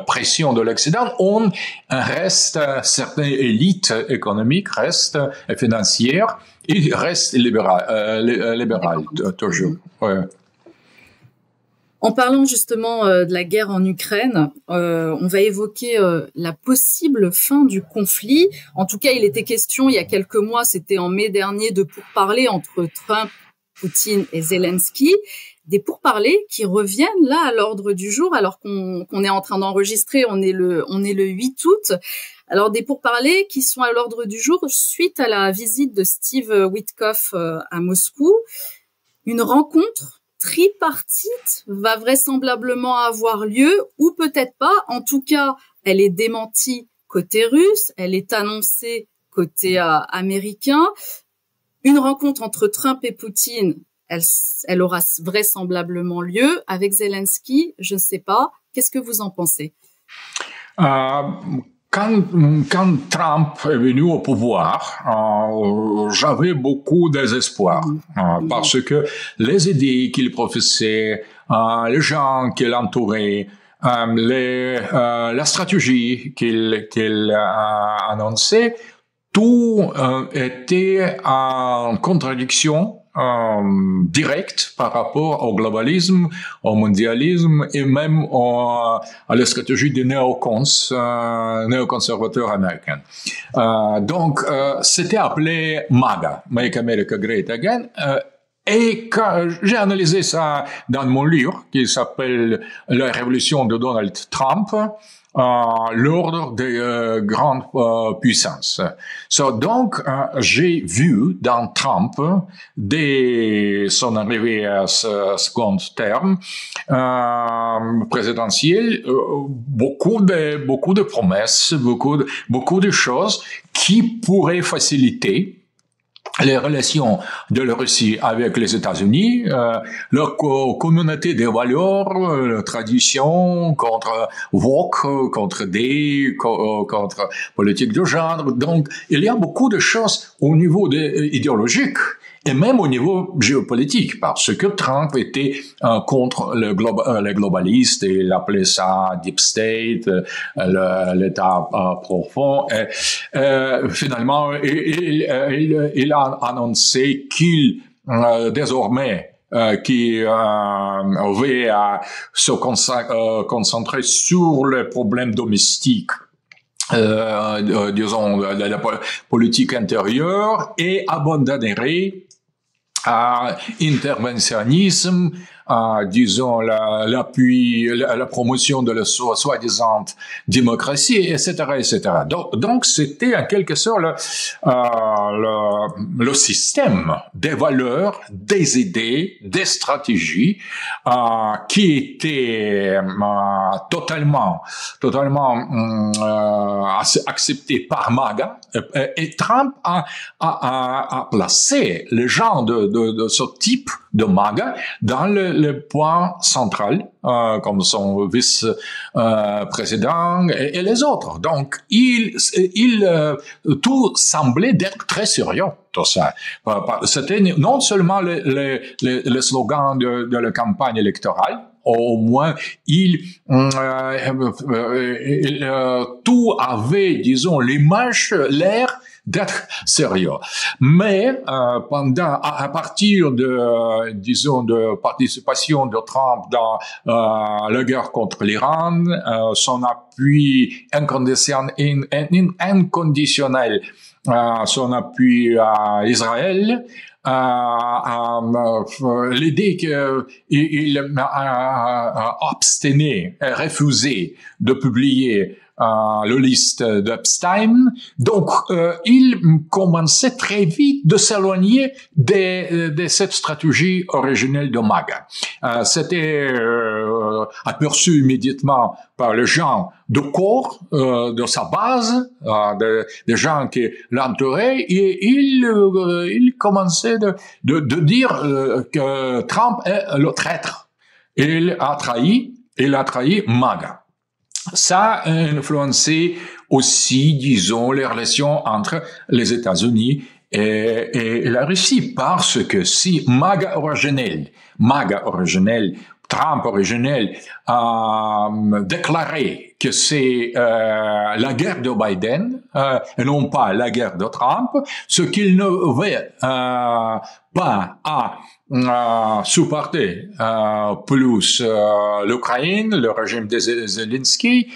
pressions de l'Occident, on reste, certaines élites économiques restent financières et restent libérales toujours. Ouais. En parlant justement de la guerre en Ukraine, on va évoquer la possible fin du conflit. En tout cas, il était question il y a quelques mois, c'était en mai dernier, de pourparlers entre Trump, Poutine et Zelensky. Des pourparlers qui reviennent là à l'ordre du jour alors qu'on est en train d'enregistrer, on est le 8 août. Alors des pourparlers qui sont à l'ordre du jour suite à la visite de Steve Witkoff à Moscou. Une rencontre tripartite va vraisemblablement avoir lieu ou peut-être pas. En tout cas, elle est démentie côté russe, elle est annoncée côté américain. Une rencontre entre Trump et Poutine, elle aura vraisemblablement lieu. Avec Zelensky, je ne sais pas. Qu'est-ce que vous en pensez? Quand Trump est venu au pouvoir, j'avais beaucoup d'espoir parce que les idées qu'il professait, les gens qui l'entouraient, la stratégie qu'il annonçait, tout était en contradiction direct par rapport au globalisme, au mondialisme et même à la stratégie des néoconservateurs américains. Donc, c'était appelé MAGA, Make America Great Again. Et quand j'ai analysé ça dans mon livre qui s'appelle La révolution de Donald Trump, l'ordre des grandes puissances. Donc, j'ai vu dans Trump, dès son arrivée à ce second terme présidentiel, beaucoup de promesses, beaucoup de choses qui pourraient faciliter les relations de la Russie avec les États-Unis, la communauté des valeurs, la tradition contre woke, contre contre politique de genre. Donc, il y a beaucoup de choses au niveau idéologique et même au niveau géopolitique, parce que Trump était contre les globalistes, et il appelait ça Deep State, l'État profond. Et, finalement, il a annoncé qu'il désormais qui veut se concentrer sur les problèmes domestiques disons, de la politique intérieure et abandonnerait à interventionnisme, disons l'appui, la promotion de la soi-disant démocratie, etc., etc. Donc c'était en quelque sorte le système des valeurs, des idées, des stratégies qui était totalement accepté par MAGA, et Trump a placé les gens de ce type de MAGA dans le point central, comme son vice-président et les autres. Donc, tout semblait d'être très sérieux, tout ça. C'était non seulement le slogan de la campagne électorale, au moins, tout avait, disons, l'image, l'air d'être sérieux. Mais à partir disons, de participation de Trump dans la guerre contre l'Iran, son appui inconditionnel, son appui à Israël, l'idée qu'il a obstiné, refusé de publier la liste d'Epstein. Donc, il commençait très vite de s'éloigner de cette stratégie originelle de MAGA. C'était aperçu immédiatement par les gens de corps de sa base, des gens qui l'entouraient, et il commençait de dire que Trump est le traître. Il a trahi MAGA. Ça a influencé aussi, disons, les relations entre les États-Unis et la Russie, parce que si MAGA originel, Trump originel, a déclaré que c'est la guerre de Biden et non pas la guerre de Trump, ce qu'il ne veut pas supporter plus l'Ukraine, le régime de Zelensky,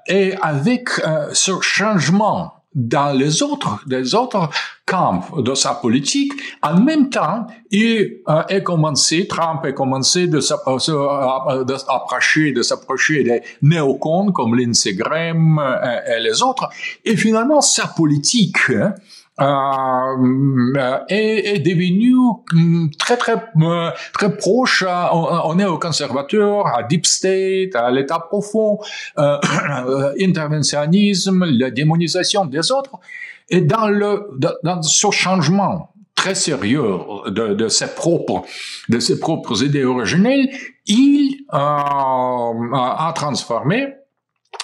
et avec ce changement dans les autres camps de sa politique, en même temps, Trump a commencé de s'approcher des néocons comme Lindsey Graham et les autres, et finalement sa politique est devenu très proche aux néoconservateurs, à Deep State, à l'État profond, interventionnisme, la démonisation des autres. Et dans ce changement très sérieux de ses propres idées originelles, il a transformé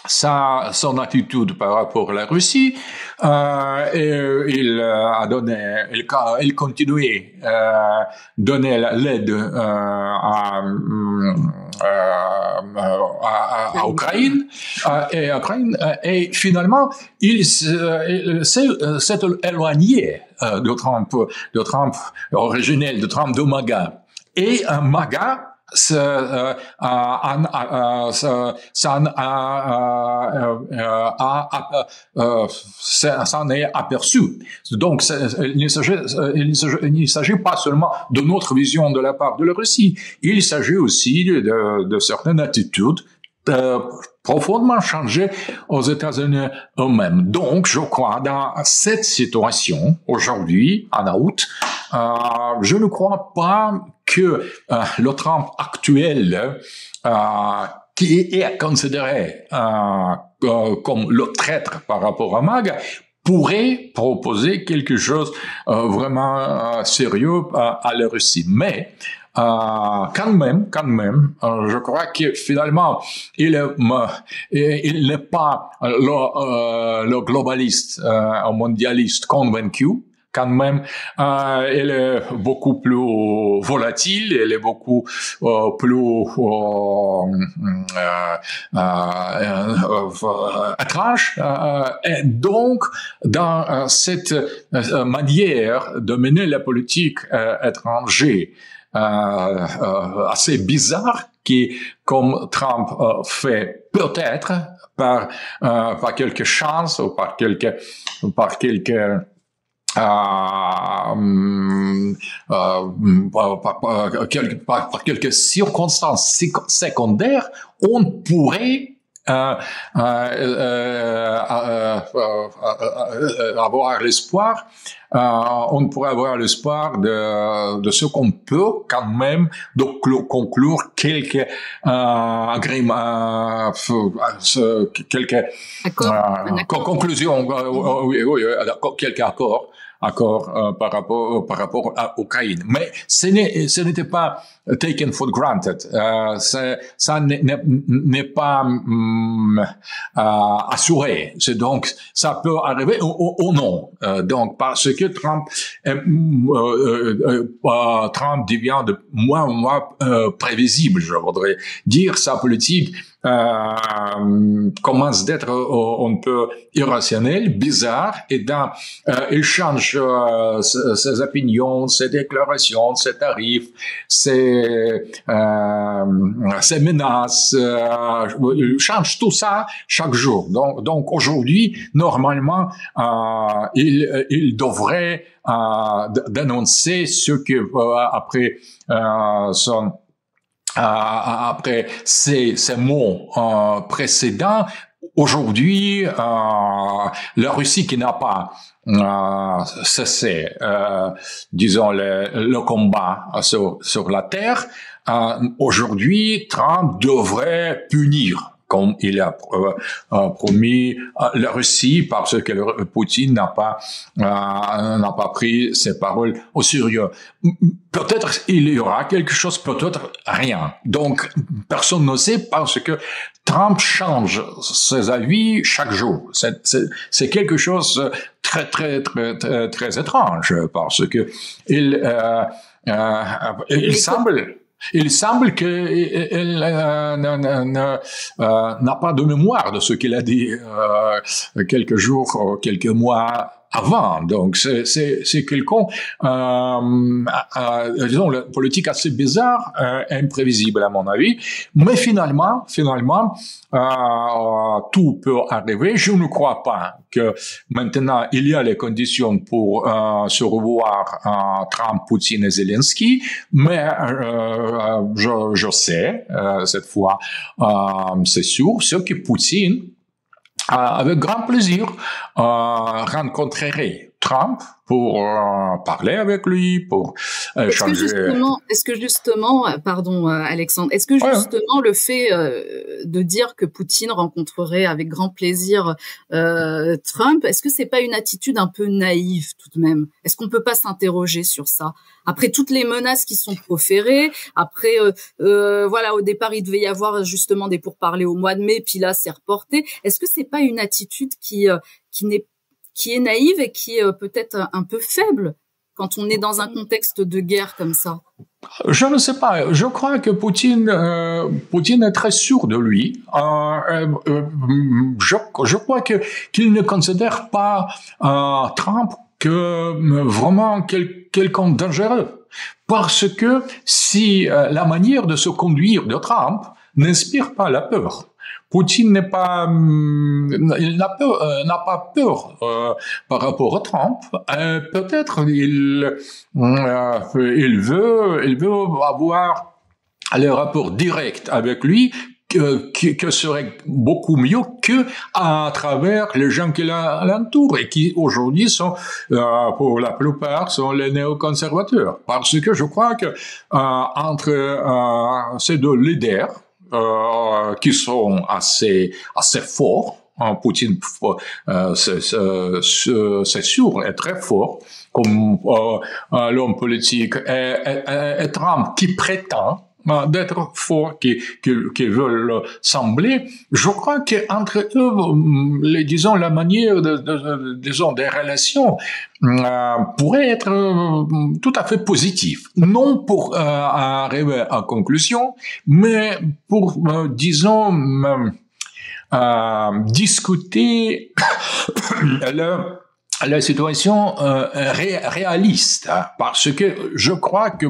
son attitude par rapport à la Russie, et il continuait donner l'aide à Ukraine, et finalement il s'est éloigné de Trump originel, de Trump de MAGA, et MAGA s'en est aperçu. Donc, il ne s'agit pas seulement de notre vision de la part de la Russie, il s'agit aussi de certaines attitudes profondément changées aux États-Unis eux-mêmes. Donc, je crois, dans cette situation, aujourd'hui, en août, je ne crois pas que le Trump actuel, qui est considéré comme le traître par rapport à MAGA, pourrait proposer quelque chose vraiment sérieux à la Russie. Mais quand même, je crois que finalement, il n'est pas le globaliste, un mondialiste convaincu. Quand même, elle est beaucoup plus volatile, elle est beaucoup plus étrange. Et donc, dans cette manière de mener la politique étrangère assez bizarre, qui, comme Trump fait peut-être par quelque chance ou par quelque par quelques circonstances secondaires, on pourrait avoir l'espoir, on pourrait avoir l'espoir de ce qu'on peut quand même conclure quelques agréments, quelques conclusions, quelques accords par rapport à l'Ukraine. Mais ce n'était pas taken for granted. Ça n'est pas assuré. C'est donc, ça peut arriver ou non. Donc, parce que Trump devient de moins en moins prévisible, je voudrais dire. Sa politique commence d'être un peu irrationnelle, bizarre, et il change ses opinions, ses déclarations, ses tarifs, ses menaces, il change tout ça chaque jour. Donc aujourd'hui, normalement, il devrait dénoncer ce que après ces mots précédents. Aujourd'hui, la Russie qui n'a pas cessé, disons, le combat sur la terre, aujourd'hui, Trump devrait punir, comme il a promis la Russie, parce que Poutine n'a pas pris ses paroles au sérieux. Peut-être il y aura quelque chose, peut-être rien. Donc personne ne sait, parce que Trump change ses avis chaque jour. C'est quelque chose très très très très, très étrange, parce que il semble qu'il n'a pas de mémoire de ce qu'il a dit quelques jours, quelques mois avant. Donc c'est quelqu'un, disons, la politique assez bizarre, imprévisible à mon avis. Mais finalement, tout peut arriver. Je ne crois pas que maintenant il y a les conditions pour se revoir Trump, Poutine et Zelensky. Mais je sais, cette fois, c'est sûr, ce que Poutine, avec grand plaisir, rencontrerait Trump pour parler avec lui, pour changer. Est-ce que justement, pardon Alexandre, est-ce que justement le fait de dire que Poutine rencontrerait avec grand plaisir Trump, est-ce que c'est pas une attitude un peu naïve tout de même? Est-ce qu'on peut pas s'interroger sur ça? Après toutes les menaces qui sont proférées, après voilà, au départ il devait y avoir justement des pourparlers au mois de mai, puis là c'est reporté. Est-ce que c'est pas une attitude qui est naïve et qui est peut-être un peu faible quand on est dans un contexte de guerre comme ça? Je ne sais pas. Je crois que Poutine est très sûr de lui. Je crois qu'il ne considère pas Trump que vraiment quelqu'un de dangereux. Parce que si la manière de se conduire de Trump n'inspire pas la peur. Poutine n'a pas peur par rapport à Trump. Peut-être il veut avoir les rapports directs avec lui, que serait beaucoup mieux que à travers les gens qui l'entourent et qui aujourd'hui sont, pour la plupart, sont les néoconservateurs. Parce que je crois que entre ces deux leaders, qui sont assez forts. Poutine, c'est sûr, est très fort comme l'homme politique, et Trump qui prétend d'être fort, qui veulent sembler. Je crois qu'entre eux, disons, la manière disons, des relations pourrait être tout à fait positive. Non pour arriver à conclusion, mais pour, disons, discuter la situation réaliste, hein, parce que je crois que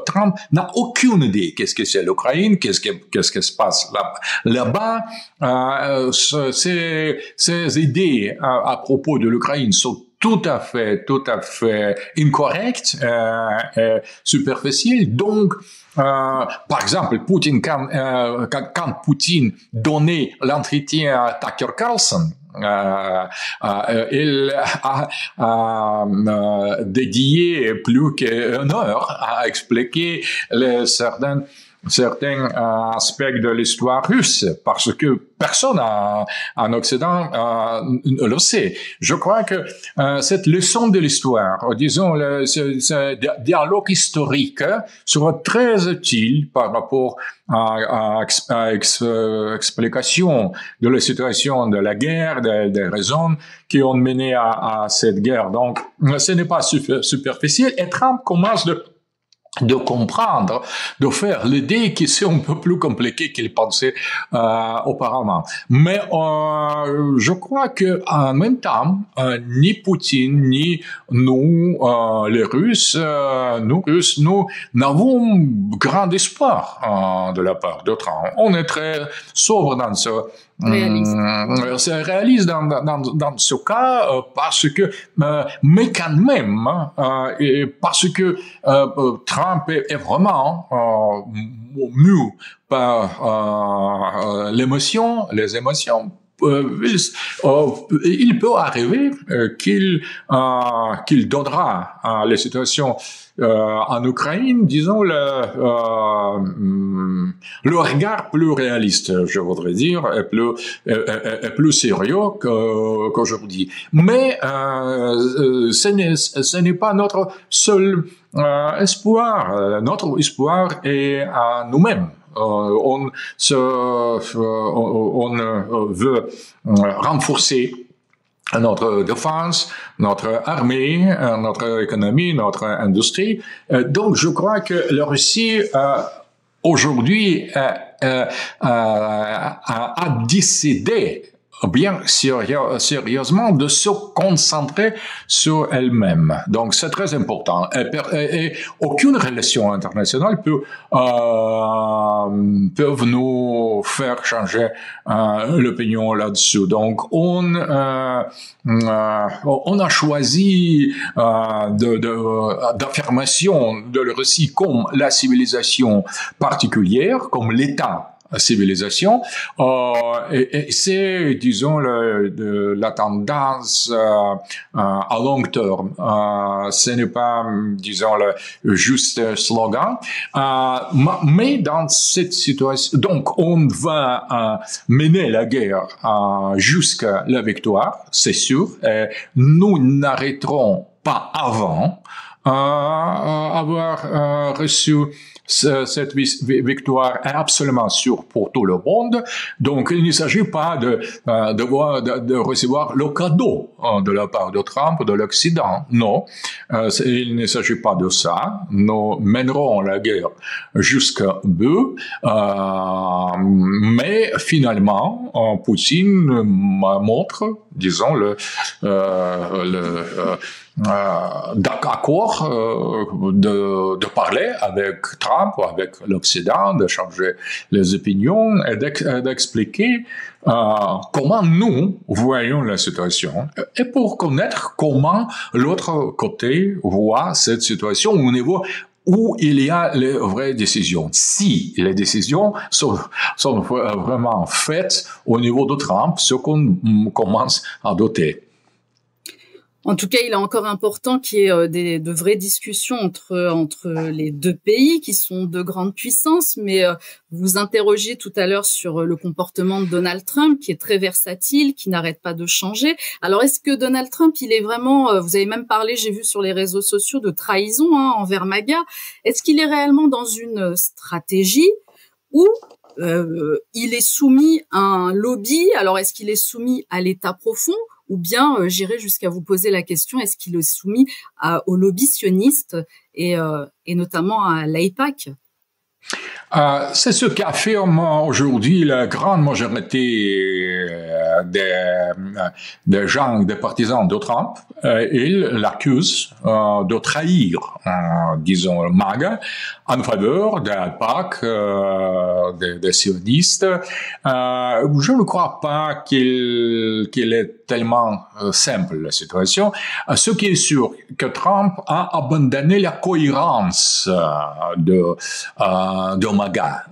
Trump n'a aucune idée qu'est-ce que c'est l'Ukraine, qu'est-ce que se passe là-bas. Ces idées à propos de l'Ukraine sont tout à fait incorrectes, superficielles. Donc, par exemple, Poutine, quand Poutine donnait l'entretien à Tucker Carlson, il a dédié plus qu'une heure à expliquer certains aspects de l'histoire russe, parce que personne en Occident le sait. Je crois que cette leçon de l'histoire, disons, ce dialogue historique sera très utile par rapport à explication de la situation de la guerre, des raisons qui ont mené à cette guerre. Donc, ce n'est pas superficiel. Et Trump commence de comprendre, de faire l'idée qui c'est un peu plus compliqué qu'il pensait auparavant. Mais je crois que en même temps, ni Poutine ni nous, les Russes, nous n'avons grand espoir de la part de Trump. On est très sobre dans ce c'est réaliste dans ce cas parce que mais quand même et parce que Trump est vraiment mu par les émotions. Il peut arriver qu'il donnera les situations en Ukraine, disons le regard plus réaliste, je voudrais dire, et plus sérieux qu'aujourd'hui. Mais ce n'est pas notre seul espoir. Notre espoir est à nous-mêmes. On veut renforcer notre défense, notre armée, notre économie, notre industrie. Donc, je crois que la Russie aujourd'hui a décidé bien sérieusement de se concentrer sur elle-même. Donc, c'est très important. Et aucune relation internationale peut nous faire changer l'opinion là-dessus. Donc, on a choisi d'affirmation de la Russie comme la civilisation particulière, comme l'État civilisation, et c'est, disons, la tendance à long terme. Ce n'est pas, disons, le juste slogan. Mais dans cette situation, donc, on va mener la guerre jusqu'à la victoire, c'est sûr. Et nous n'arrêterons pas avant avoir reçu cette victoire est absolument sûre pour tout le monde. Donc, il ne s'agit pas de recevoir le cadeau de la part de Trump, de l'Occident. Non, il ne s'agit pas de ça. Nous mènerons la guerre jusqu'à bout. Mais finalement, Poutine montre, disons, d'accord de parler avec Trump ou avec l'Occident, de changer les opinions et d'expliquer comment nous voyons la situation et pour connaître comment l'autre côté voit cette situation au niveau où il y a les vraies décisions. Si les décisions sont vraiment faites au niveau de Trump, ce qu'on commence à douter. En tout cas, il est encore important qu'il y ait de vraies discussions entre les deux pays qui sont de grandes puissances. Mais vous interrogiez tout à l'heure sur le comportement de Donald Trump, qui est très versatile, qui n'arrête pas de changer. Alors, est-ce que Donald Trump, il est vraiment, vous avez même parlé, j'ai vu sur les réseaux sociaux, de trahison envers MAGA. Est-ce qu'il est réellement dans une stratégie où il est soumis à un lobby? Alors, est-ce qu'il est soumis à l'État profond? Ou bien, j'irai jusqu'à vous poser la question, est-ce qu'il est soumis au lobby sioniste et notamment à l'AIPAC? C'est ce qu'affirme aujourd'hui la grande majorité des gens, des partisans de Trump. Ils l'accusent de trahir, disons, le MAGA en faveur de l'AIPAC, des sionistes. Je ne crois pas qu'il est tellement simple, la situation. Ce qui est sûr, que Trump a abandonné la cohérence de MAGA.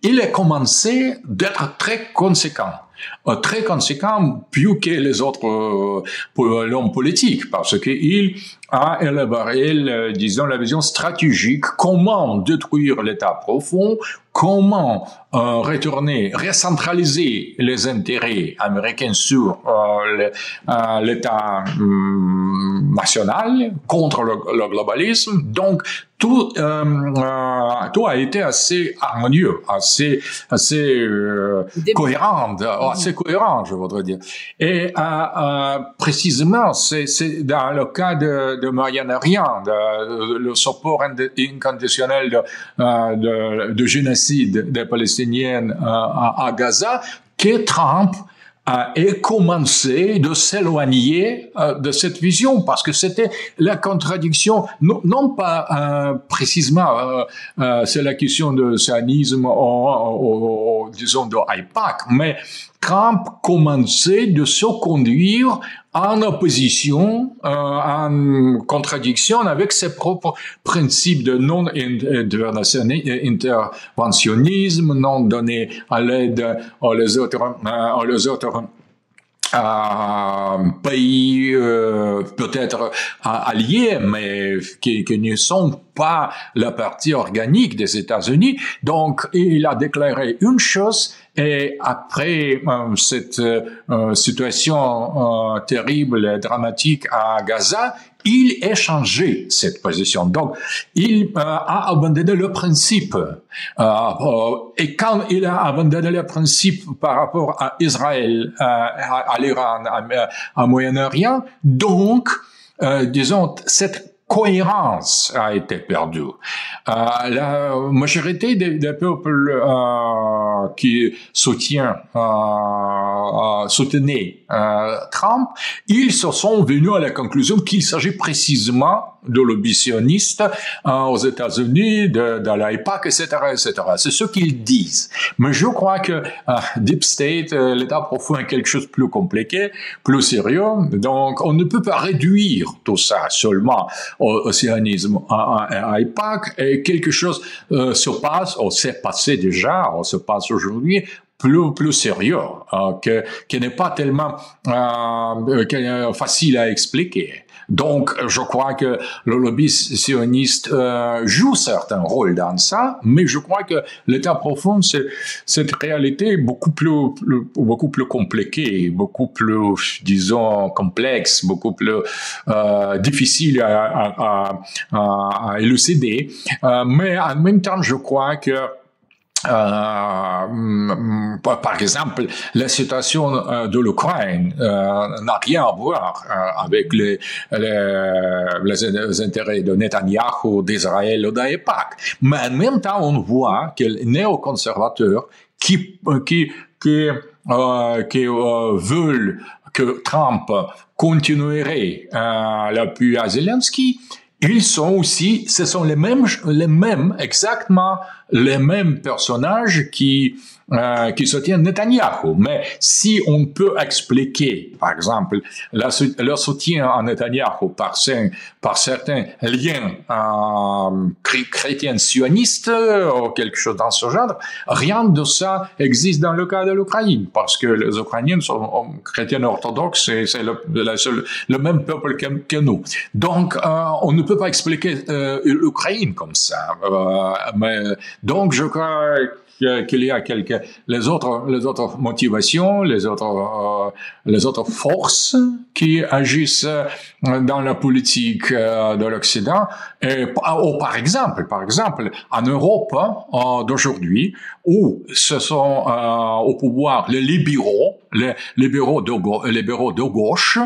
Il a commencé d'être très conséquent plus que les autres hommes politiques, parce qu'il a élaboré, disons, la vision stratégique, comment détruire l'État profond, comment recentraliser les intérêts américains sur l'État national contre le globalisme. Donc, tout a été assez harmonieux, assez cohérent, je voudrais dire. Et précisément, c'est dans le cas de Moyen-Orient, le support inconditionnel de génocide des Palestiniens à Gaza, que Trump a commencé de s'éloigner de cette vision, parce que c'était la contradiction, non pas précisément, c'est la question de sionisme disons de AIPAC, mais Trump commençait de se conduire en opposition, en contradiction avec ses propres principes de non-interventionnisme, non donner à l'aide aux autres pays peut-être alliés, mais qui ne sont pas la partie organique des États-Unis. Donc, il a déclaré une chose, et après cette situation terrible et dramatique à Gaza, il a changé cette position. Donc, il a abandonné le principe. Et quand il a abandonné le principe par rapport à Israël, à l'Iran, à Moyen-Orient, donc, disons, cette cohérence a été perdue. La majorité des peuples qui soutenaient Trump, ils se sont venus à la conclusion qu'il s'agit précisément de lobby sioniste aux États-Unis, de l'AIPAC, etc., etc. C'est ce qu'ils disent. Mais je crois que Deep State, l'État profond, est quelque chose de plus compliqué, plus sérieux. Donc, on ne peut pas réduire tout ça seulement au sionisme, à AIPAC, et quelque chose se passe, ou s'est passé déjà, ou se passe aujourd'hui, plus sérieux, qui n'est pas tellement facile à expliquer. Donc, je crois que le lobby sioniste joue certains rôles dans ça, mais je crois que l'État profond, c'est cette réalité beaucoup plus compliquée, beaucoup plus, disons, complexe, beaucoup plus difficile à élucider. Mais en même temps, je crois que par exemple, la situation de l'Ukraine n'a rien à voir avec les intérêts de Netanyahou, d'Israël ou d'AIPAC. Mais en même temps, on voit que les néoconservateurs qui veulent que Trump continuerait l'appui à Zelensky, ils sont aussi, ce sont exactement les mêmes personnages qui soutiennent Netanyahou. Mais si on peut expliquer, par exemple, leur soutien à Netanyahou par certains liens chrétiens sionistes ou quelque chose dans ce genre, rien de ça existe dans le cas de l'Ukraine, parce que les Ukrainiens sont chrétiens orthodoxes et c'est le même peuple que nous. Donc, on ne peut pas expliquer l'Ukraine comme ça. Donc, je crois qu'il y a les autres motivations, les autres forces qui agissent dans la politique de l'Occident. Par exemple, en Europe d'aujourd'hui, où ce sont au pouvoir les libéraux, les libéraux de gauche,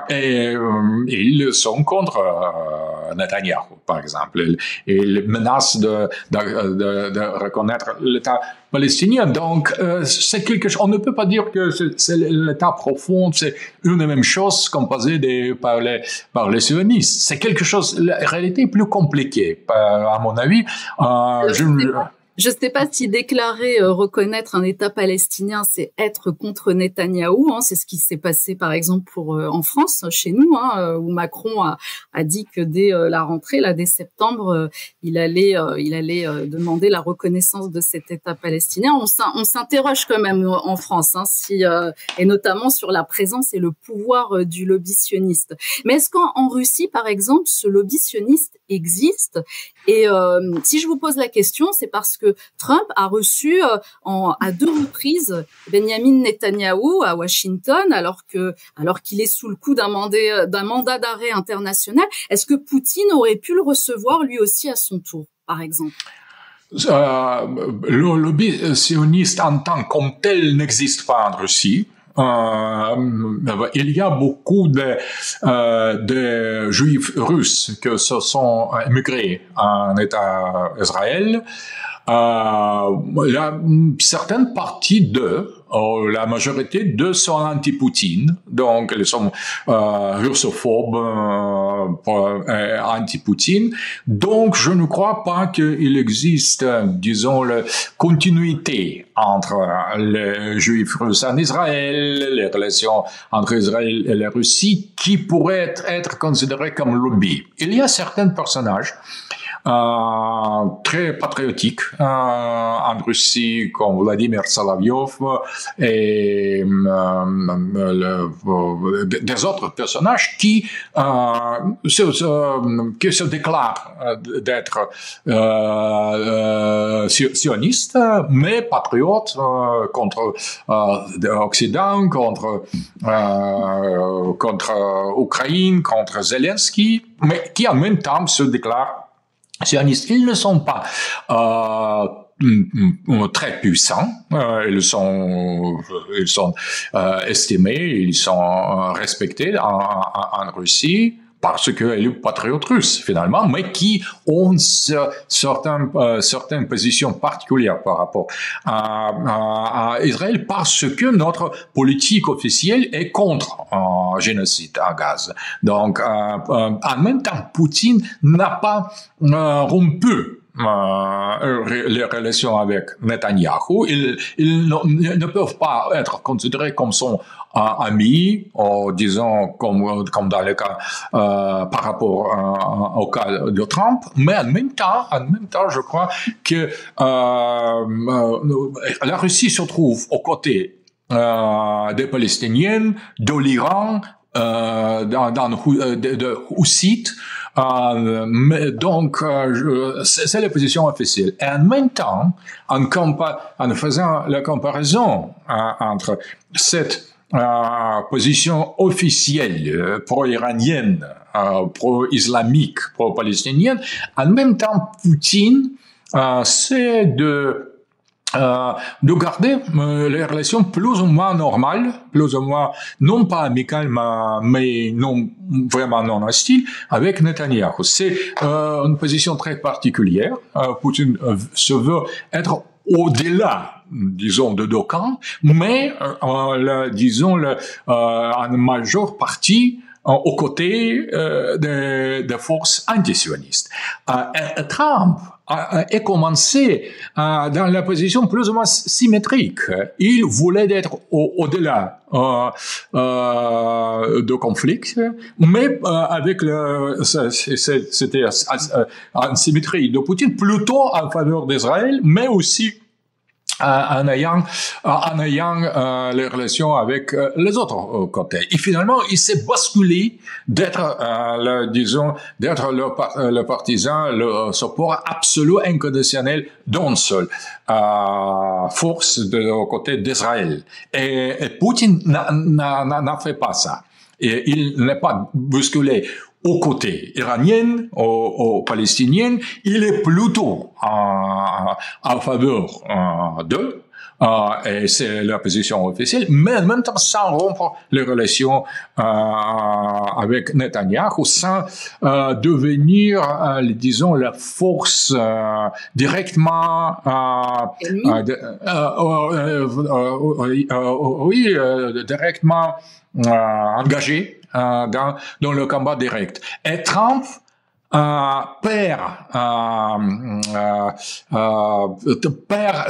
et ils sont contre Netanyahou, par exemple. Ils menacent de reconnaître l'État palestinien. Donc, c'est quelque chose. On ne peut pas dire que c'est l'État profond, c'est une et même chose composée par les sionistes. C'est quelque chose. La réalité est plus compliquée, à mon avis. Je ne sais pas si déclarer reconnaître un État palestinien, c'est être contre Netanyahou. Hein, c'est ce qui s'est passé, par exemple, en France, chez nous, hein, où Macron a dit que dès la rentrée, là, dès septembre, il allait demander la reconnaissance de cet État palestinien. On s'interroge quand même en France, hein, et notamment sur la présence et le pouvoir du lobby sioniste. Mais est-ce qu'en Russie, par exemple, ce lobby sioniste existe? Et si je vous pose la question, c'est parce que Trump a reçu à 2 reprises Benjamin Netanyahou à Washington, alors qu'il est sous le coup d'un mandat d'arrêt international. Est-ce que Poutine aurait pu le recevoir lui aussi à son tour, par exemple? Le lobby sioniste en tant comme tel n'existe pas en Russie. Il y a beaucoup de juifs russes qui se sont émigrés en État Israël. Certaines parties d'eux, la majorité d'eux sont anti-Poutine, donc ils sont russophobes, anti-Poutine. Donc je ne crois pas qu'il existe, disons, la continuité entre les juifs russes en Israël, les relations entre Israël et la Russie, qui pourraient être considérées comme lobby. Il y a certains personnages très patriotiques en Russie, comme Vladimir Solovyov et des autres personnages qui se déclarent d'être sionistes, mais patriotes contre l'Occident, contre Ukraine, contre Zelensky, mais qui en même temps se déclarent sionistes. Ils ne sont pas très puissants, ils sont estimés, ils sont respectés en Russie parce qu'elle est patriote russe finalement, mais qui ont certaines positions particulières par rapport à Israël, parce que notre politique officielle est contre un génocide à Gaza. Donc, en même temps, Poutine n'a pas rompu les relations avec Netanyahou. Ils ne peuvent pas être considérés comme son ami, ou disons comme dans le cas par rapport au cas de Trump, mais en même temps, je crois que la Russie se trouve aux côtés des Palestiniens, de l'Iran, de Houssites. Donc, c'est la position officielle. Et en même temps, en faisant la comparaison entre cette position officielle pro-iranienne, pro-islamique, pro-palestinienne, en même temps, Poutine, c'est de garder les relations plus ou moins normales, plus ou moins non pas amicales, mais non vraiment non hostiles avec Netanyahou. C'est une position très particulière. Poutine se veut être au-delà, disons, de deux camps, mais disons en majeure partie aux côtés des forces anti-sionistes. Trump a commencé dans la position plus ou moins symétrique. Il voulait être au-delà de conflit, mais avec c'était une symétrie de Poutine plutôt en faveur d'Israël, mais aussi en ayant les relations avec les autres côtés. Et finalement, il s'est basculé d'être, le partisan, le support absolu, inconditionnel d'une seule force du côté d'Israël. Et Poutine n'a fait pas ça. Et il n'est pas basculé au côté iranien, au palestinien, il est plutôt à faveur d'eux. Et c'est la position officielle, mais en même temps sans rompre les relations avec Netanyahou, sans devenir, disons, la force directement directement engagée dans le combat direct. Et Trump perd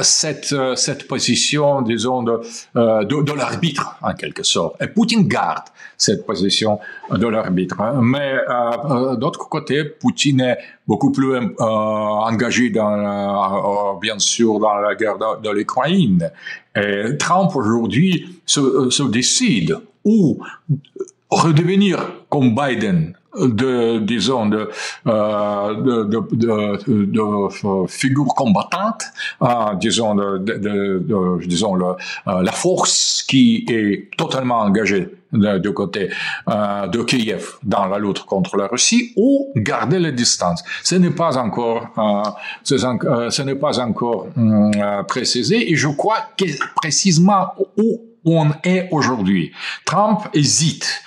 cette position, disons, de l'arbitre, en quelque sorte. Et Poutine garde cette position de l'arbitre. Mais d'autre côté, Poutine est beaucoup plus engagé bien sûr, dans la guerre de l'Ukraine. Et Trump, aujourd'hui, se décide ou redevenir comme Biden, de figure combattante, disons la force qui est totalement engagée du côté de Kiev dans la lutte contre la Russie, ou garder les distances. Ce n'est pas encore précisé, et je crois que précisément où on est aujourd'hui, Trump hésite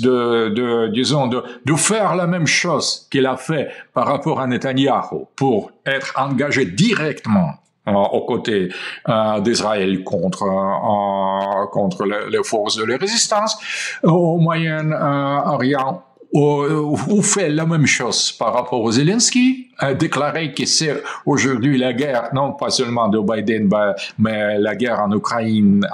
de faire la même chose qu'il a fait par rapport à Netanyahou pour être engagé directement aux côtés d'Israël contre les forces de la résistance au Moyen-Orient, ou fait la même chose par rapport à Zelensky, déclaré que c'est aujourd'hui la guerre, non pas seulement de Biden, mais la guerre en Ukraine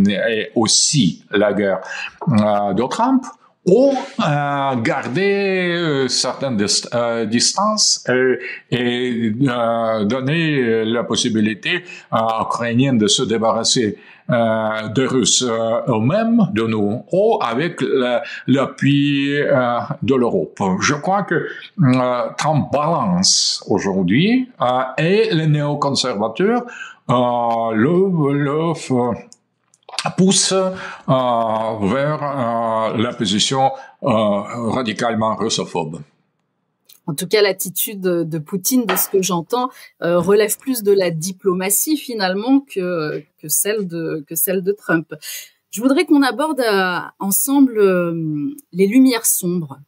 et aussi la guerre de Trump, ou garder certaines distances et donner la possibilité aux Ukrainiens de se débarrasser des Russes eux-mêmes, de nous, ou avec l'appui de l'Europe. Je crois que Trump balance aujourd'hui et les néoconservateurs le pousse vers la position radicalement russophobe. En tout cas, l'attitude de Poutine, de ce que j'entends, relève plus de la diplomatie finalement que celle de Trump. Je voudrais qu'on aborde ensemble les lumières sombres.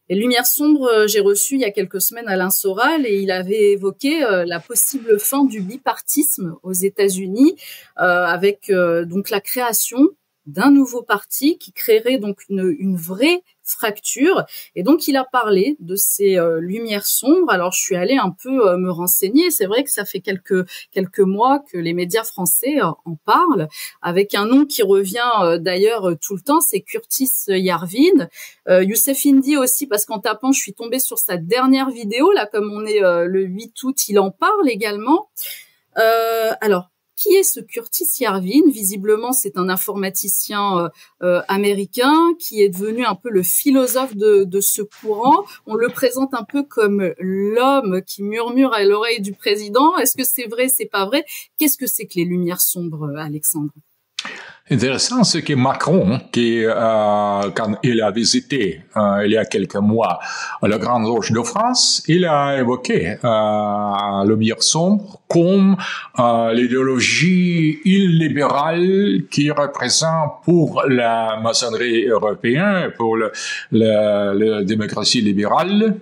Les lumières sombres, j'ai reçu il y a quelques semaines Alain Soral, et il avait évoqué la possible fin du bipartisme aux États-Unis, avec donc la création d'un nouveau parti qui créerait donc une vraie fracture. Et donc, il a parlé de ces lumières sombres. Alors, je suis allée un peu me renseigner. C'est vrai que ça fait quelques mois que les médias français en parlent, avec un nom qui revient d'ailleurs tout le temps, c'est Curtis Yarvin. Youssef Indy aussi, parce qu'en tapant, je suis tombée sur sa dernière vidéo. Là, comme on est le 8 août, il en parle également. Alors, qui est ce Curtis Yarvin? Visiblement, c'est un informaticien américain qui est devenu un peu le philosophe de ce courant. On le présente un peu comme l'homme qui murmure à l'oreille du président. Est-ce que c'est vrai, c'est pas vrai? Qu'est-ce que c'est que les lumières sombres, Alexandre? Intéressant, c'est que Macron, quand il a visité il y a quelques mois la Grande Loge de France, il a évoqué le lumière sombre comme l'idéologie illibérale qui représente pour la maçonnerie européenne, pour la démocratie libérale,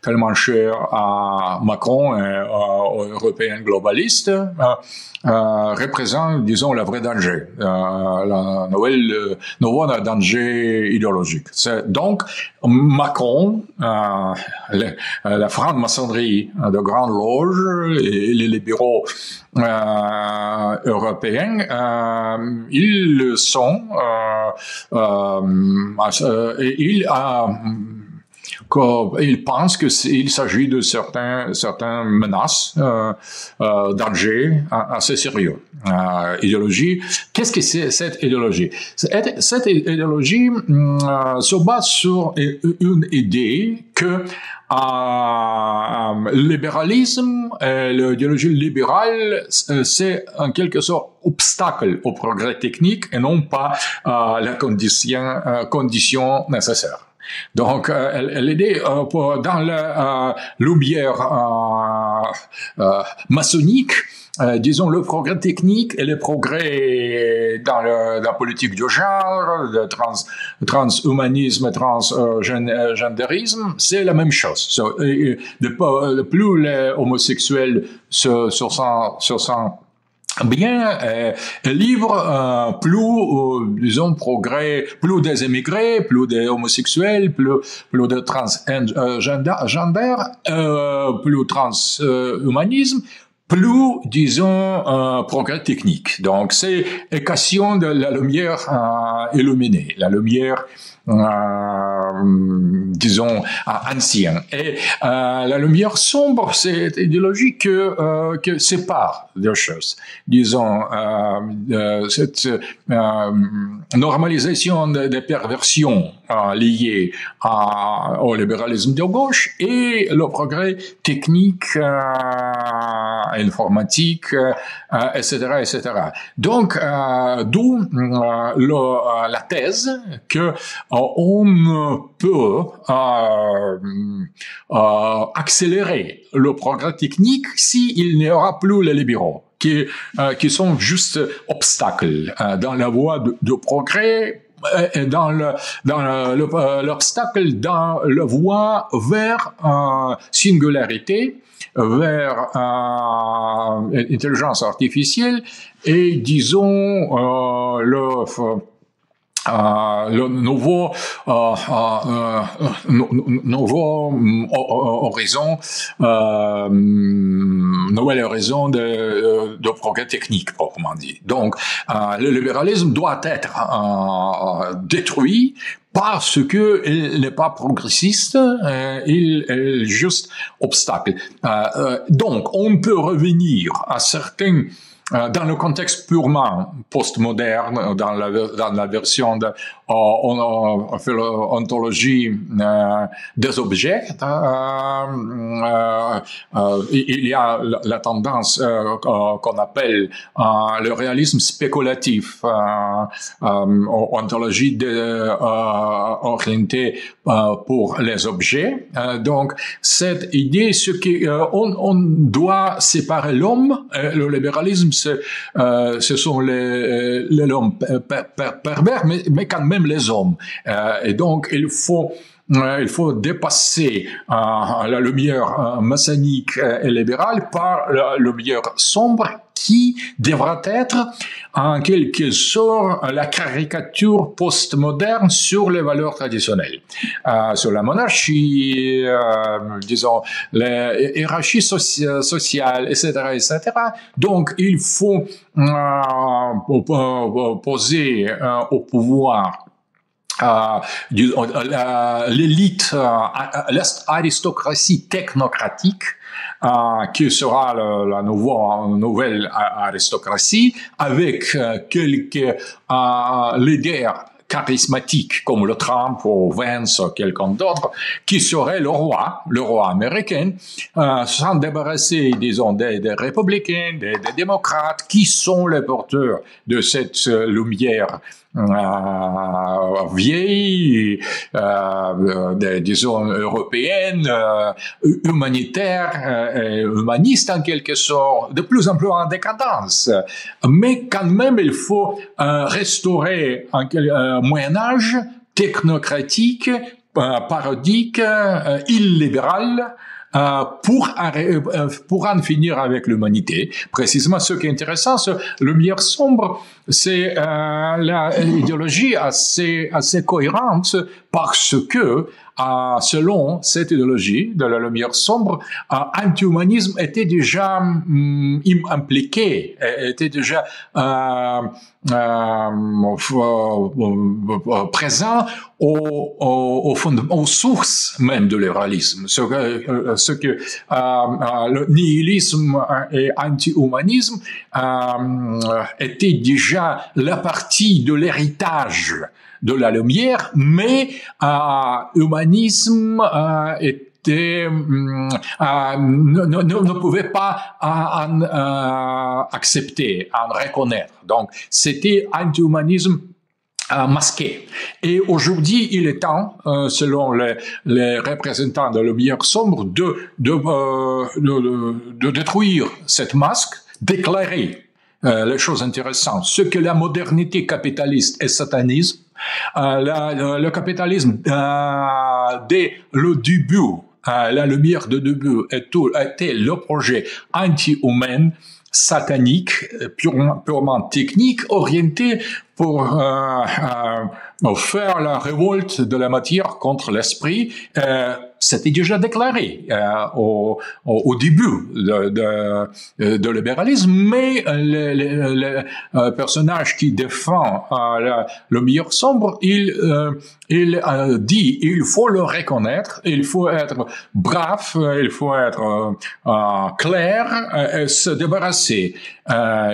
tellement chère à Macron et aux Européens globalistes, représente, disons, le vrai danger. Le nouveau danger idéologique. Donc, Macron, la franc-maçonnerie de Grande Loge et les libéraux européens, ils sont, il pense qu'il s'agit de certaines menaces, dangers assez sérieux. Idéologie. Qu'est-ce que c'est cette idéologie? Cette idéologie se base sur une idée que le libéralisme, l'idéologie libérale, c'est en quelque sorte obstacle au progrès technique et non pas la condition nécessaire. Donc, elle était dans la lumière maçonnique, disons le progrès technique et le progrès dans la politique du genre, le transhumanisme, transgendérisme, c'est la même chose. Plus les homosexuels se sentent bien, libre, plus, disons, progrès, plus des immigrés, plus des homosexuels, plus de transgenders, plus transhumanisme, plus, disons, progrès technique. Donc, c'est équation de la lumière illuminée, la lumière disons ancienne. Et la lumière sombre, c'est idéologie que sépare deux choses. Disons cette normalisation des perversions liées au libéralisme de gauche et le progrès technique, informatique, etc., etc. Donc, d'où la thèse que on peut accélérer le progrès technique s'il n'y aura plus les libéraux, qui sont juste obstacles dans la voie de progrès, et dans l'obstacle dans la voie vers singularité, vers intelligence artificielle et disons le nouveau horizon, nouvel horizon de progrès technique, proprement dit. Donc, le libéralisme doit être détruit parce que il n'est pas progressiste, il est juste obstacle. Donc, on peut revenir à certains dans le contexte purement postmoderne, dans la version de ontologie des objets, il y a la tendance qu'on appelle le réalisme spéculatif, ontologie orientée pour les objets. Donc, cette idée, on doit séparer l'homme, le libéralisme, ce sont l'homme pervers, mais quand même les hommes. Et donc, il faut dépasser la lumière maçonnique et libérale par la lumière sombre qui devra être en quelque sorte la caricature postmoderne sur les valeurs traditionnelles, sur la monarchie, disons, les hiérarchies sociales, etc., etc. Donc, il faut poser au pouvoir l'élite, l'aristocratie technocratique, qui sera la nouvelle aristocratie, avec quelques leaders charismatiques comme le Trump ou Vance ou quelqu'un d'autre, qui serait le roi américain, sans débarrasser, disons, des républicains, des démocrates, qui sont les porteurs de cette lumière vieille, disons, européenne, humanitaire, humaniste en quelque sorte, de plus en plus en décadence. Mais quand même, il faut restaurer un Moyen-Âge technocratique, parodique, illibéral, pour en finir avec l'humanité. Précisément, ce qui est intéressant, c'est lumière sombre, c'est l'idéologie assez cohérente parce que selon cette idéologie de la lumière sombre, anti-humanisme était déjà impliqué, était déjà présent aux sources même de l'irréalisme. Ce que le nihilisme et anti-humanisme était déjà la partie de l'héritage de la lumière, mais humanisme ne pouvait pas accepter, en reconnaître. Donc, c'était anti-humanisme masqué. Et aujourd'hui, il est temps, selon les représentants de lumière sombre, de détruire cette masque, d'éclairer les choses intéressantes. Ce que la modernité capitaliste et satanisme, le capitalisme dès le début, la lumière de début était le projet anti-humain, satanique, purement technique, orienté pour faire la révolte de la matière contre l'esprit. C'était déjà déclaré au début de libéralisme, mais le personnage qui défend le meilleur sombre, il dit il faut le reconnaître, il faut être brave, il faut être clair et se débarrasser,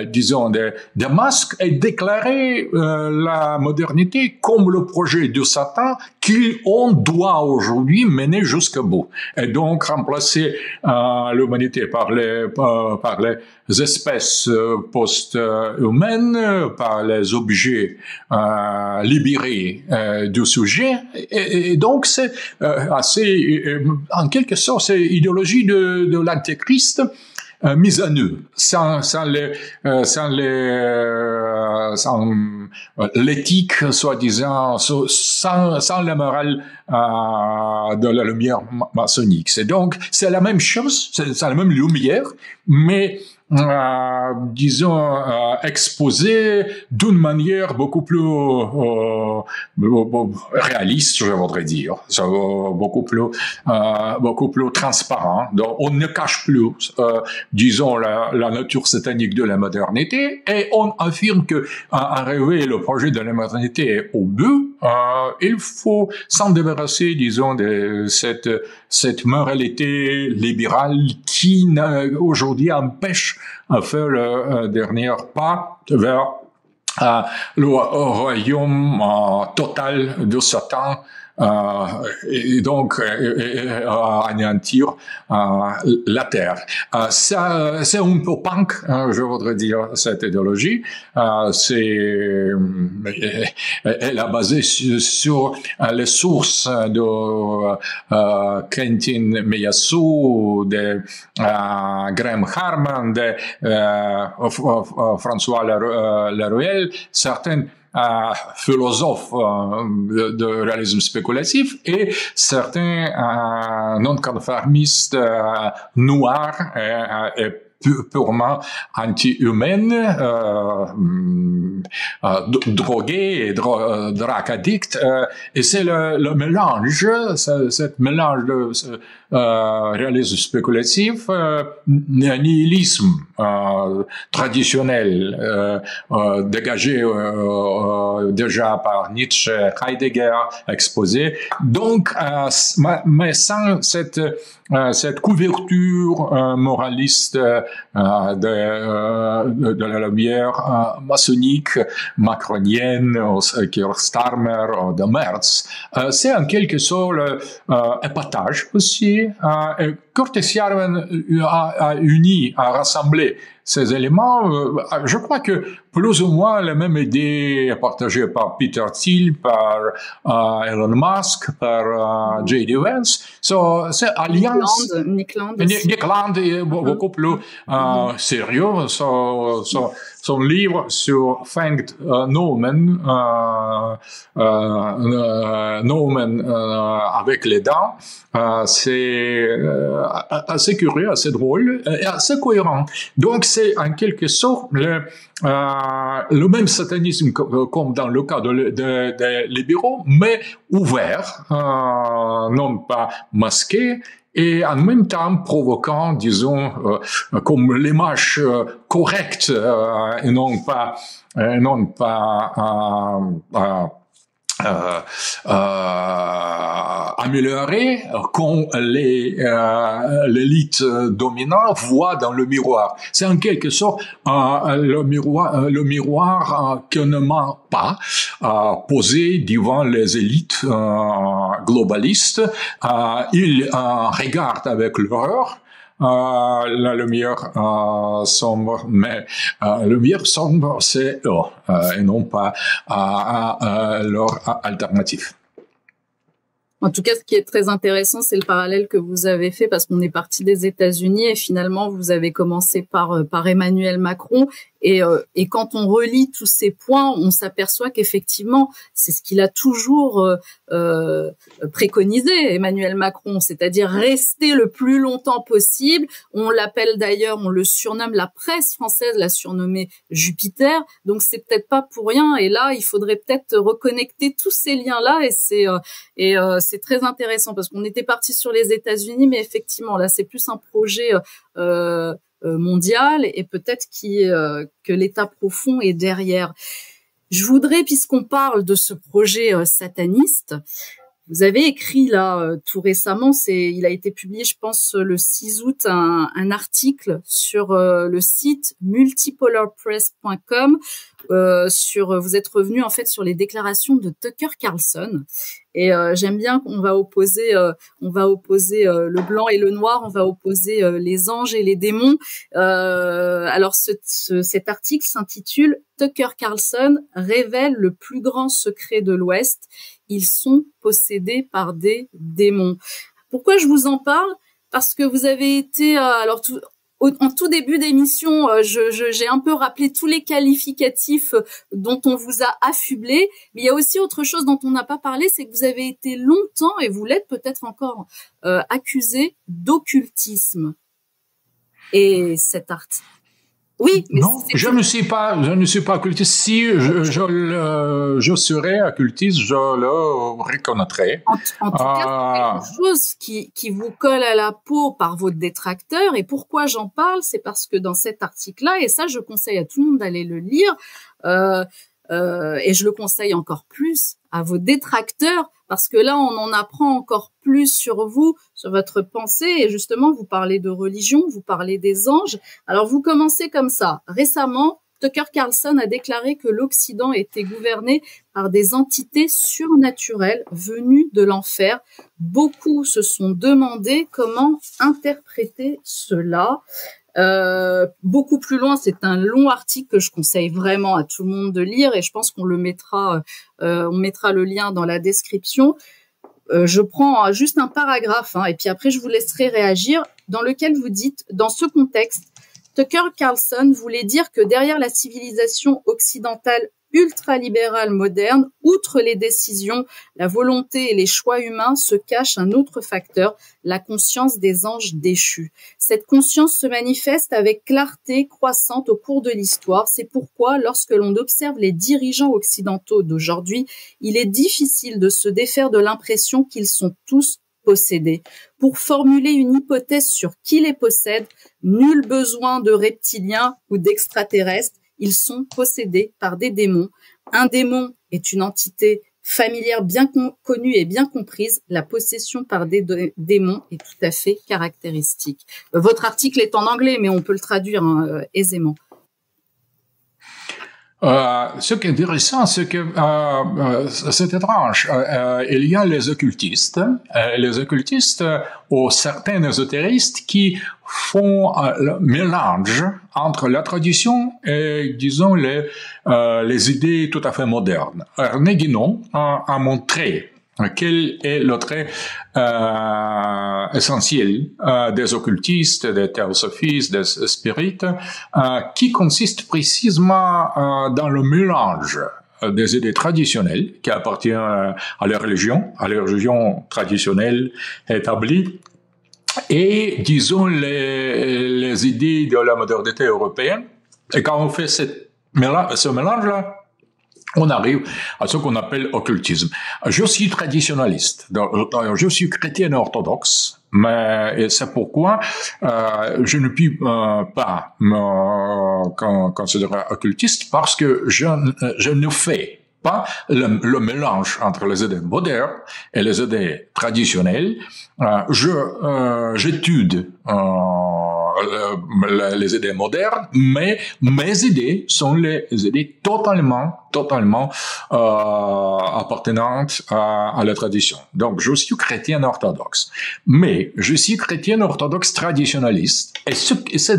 disons, des masques et déclarer la modernité comme le projet de Satan qu'on doit aujourd'hui mener jusqu'au bout. Et donc remplacer l'humanité par les espèces post-humaines, par les objets libérés du sujet. Et donc c'est assez, en quelque sorte, c'est l'idéologie de l'antéchrist mise à nu, sans l'éthique, soi-disant, sans la morale de la lumière maçonnique. C'est la même chose, c'est la même lumière, mais disons, exposé d'une manière beaucoup plus réaliste, je voudrais dire, beaucoup plus transparent. Donc, on ne cache plus, disons, la nature satanique de la modernité, et on affirme que, arrivé le projet de la modernité au but, il faut s'en débarrasser, disons, de cette moralité libérale qui aujourd'hui empêche à faire le dernier pas vers le royaume total de Satan, et donc anéantir la terre. C'est un peu punk, je voudrais dire, cette idéologie. Elle a basé sur les sources de Quentin Meillassoux, de Graham Harman, de François Laruelle, certains philosophes de réalisme spéculatif et certains non-conformistes noirs et purement anti-humaines, drogués et drug addicts, et c'est le mélange, cette mélange de réalisme spéculatif, nihilisme traditionnel, dégagé déjà par Nietzsche, Heidegger, exposé. Donc, mais sans cette couverture moraliste de la lumière maçonnique, macronienne, Starmer, de Merz. C'est en quelque sorte épatage aussi. Curtis Yarvin a uni, a rassemblé ces éléments. Je crois que plus ou moins la même idée partagée par Peter Thiel, par Elon Musk, par J.D. Vance. C'est alliance. Nick Land est beaucoup plus sérieux. Son livre sur Fanged Nomen, avec les dents, c'est assez curieux, assez drôle et assez cohérent. Donc c'est en quelque sorte le même satanisme comme dans le cas des libéraux, mais ouvert, non pas masqué, et en même temps provoquant, disons, comme l'image correcte, et non pas améliorée qu'on l'élite dominante voit dans le miroir. C'est en quelque sorte le miroir qui ne ment pas, posé devant les élites globalistes. Ils regardent avec l'horreur la lumière sombre, mais la lumière sombre, c'est eux, et non pas leur alternative. En tout cas, ce qui est très intéressant, c'est le parallèle que vous avez fait parce qu'on est parti des États-Unis et finalement, vous avez commencé par Emmanuel Macron. Et quand on relit tous ces points, on s'aperçoit qu'effectivement, c'est ce qu'il a toujours préconisé, Emmanuel Macron, c'est-à-dire rester le plus longtemps possible. On l'appelle d'ailleurs, on le surnomme, la presse française l'a surnommé Jupiter. Donc c'est peut-être pas pour rien. Et là, il faudrait peut-être reconnecter tous ces liens-là. Et c'est très intéressant parce qu'on était parti sur les États-Unis, mais effectivement, là, c'est plus un projet mondial et peut-être que l'État profond est derrière. Je voudrais, puisqu'on parle de ce projet sataniste, vous avez écrit là tout récemment, il a été publié, je pense, le 6 août, un article sur le site multipolarpress.com vous êtes revenu en fait sur les déclarations de Tucker Carlson. Et j'aime bien qu'on va opposer le blanc et le noir, on va opposer les anges et les démons. Alors cet article s'intitule Tucker Carlson révèle le plus grand secret de l'Ouest. Ils sont possédés par des démons. Pourquoi je vous en parle? Parce que vous avez été en tout début d'émission, j'ai un peu rappelé tous les qualificatifs dont on vous a affublé, mais il y a aussi autre chose dont on n'a pas parlé, c'est que vous avez été longtemps, et vous l'êtes peut-être encore, accusé d'occultisme. Et cet article... Oui, mais non, je ne suis pas occultiste. Si je serais occultiste, je le reconnaîtrais. En tout cas, c'est quelque chose qui vous colle à la peau par votre détracteur. Et pourquoi j'en parle? C'est parce que dans cet article-là, et ça, je conseille à tout le monde d'aller le lire, et je le conseille encore plus à vos détracteurs, parce que là, on en apprend encore plus sur vous, sur votre pensée, et justement, vous parlez de religion, vous parlez des anges. Alors, vous commencez comme ça. Récemment, Tucker Carlson a déclaré que l'Occident était gouverné par des entités surnaturelles venues de l'enfer. Beaucoup se sont demandé comment interpréter cela. Beaucoup plus loin, c'est un long article que je conseille vraiment à tout le monde de lire et je pense qu'on le mettra, on mettra le lien dans la description. Je prends juste un paragraphe et puis après je vous laisserai réagir, dans lequel vous dites, dans ce contexte, Tucker Carlson voulait dire que derrière la civilisation occidentale ultralibérale moderne, outre les décisions, la volonté et les choix humains, se cache un autre facteur, la conscience des anges déchus. Cette conscience se manifeste avec clarté croissante au cours de l'histoire. C'est pourquoi, lorsque l'on observe les dirigeants occidentaux d'aujourd'hui, il est difficile de se défaire de l'impression qu'ils sont tous possédés. Pour formuler une hypothèse sur qui les possède, nul besoin de reptiliens ou d'extraterrestres. Ils sont possédés par des démons. Un démon est une entité familière bien connue et bien comprise. La possession par des démons est tout à fait caractéristique. Votre article est en anglais, mais on peut le traduire aisément. Ce qui est intéressant, c'est que c'est étrange. Il y a les occultistes ou certains ésotéristes qui font le mélange entre la tradition et, disons, les idées tout à fait modernes. René Guénon a montré quel est le trait essentiel des occultistes, des théosophistes, des spirites, qui consiste précisément dans le mélange des idées traditionnelles qui appartiennent à la religion traditionnelle établie, et, disons, les idées de la modernité européenne. Et quand on fait ce mélange-là, on arrive à ce qu'on appelle occultisme. Je suis traditionnaliste, je suis chrétien orthodoxe, mais c'est pourquoi je ne puis pas me considérer occultiste, parce que je ne fais pas le mélange entre les idées modernes et les idées traditionnelles. J'étude les idées modernes, mais mes idées sont les idées totalement appartenantes à la tradition. Donc, je suis chrétien orthodoxe, mais je suis chrétien orthodoxe traditionnaliste. Et c'est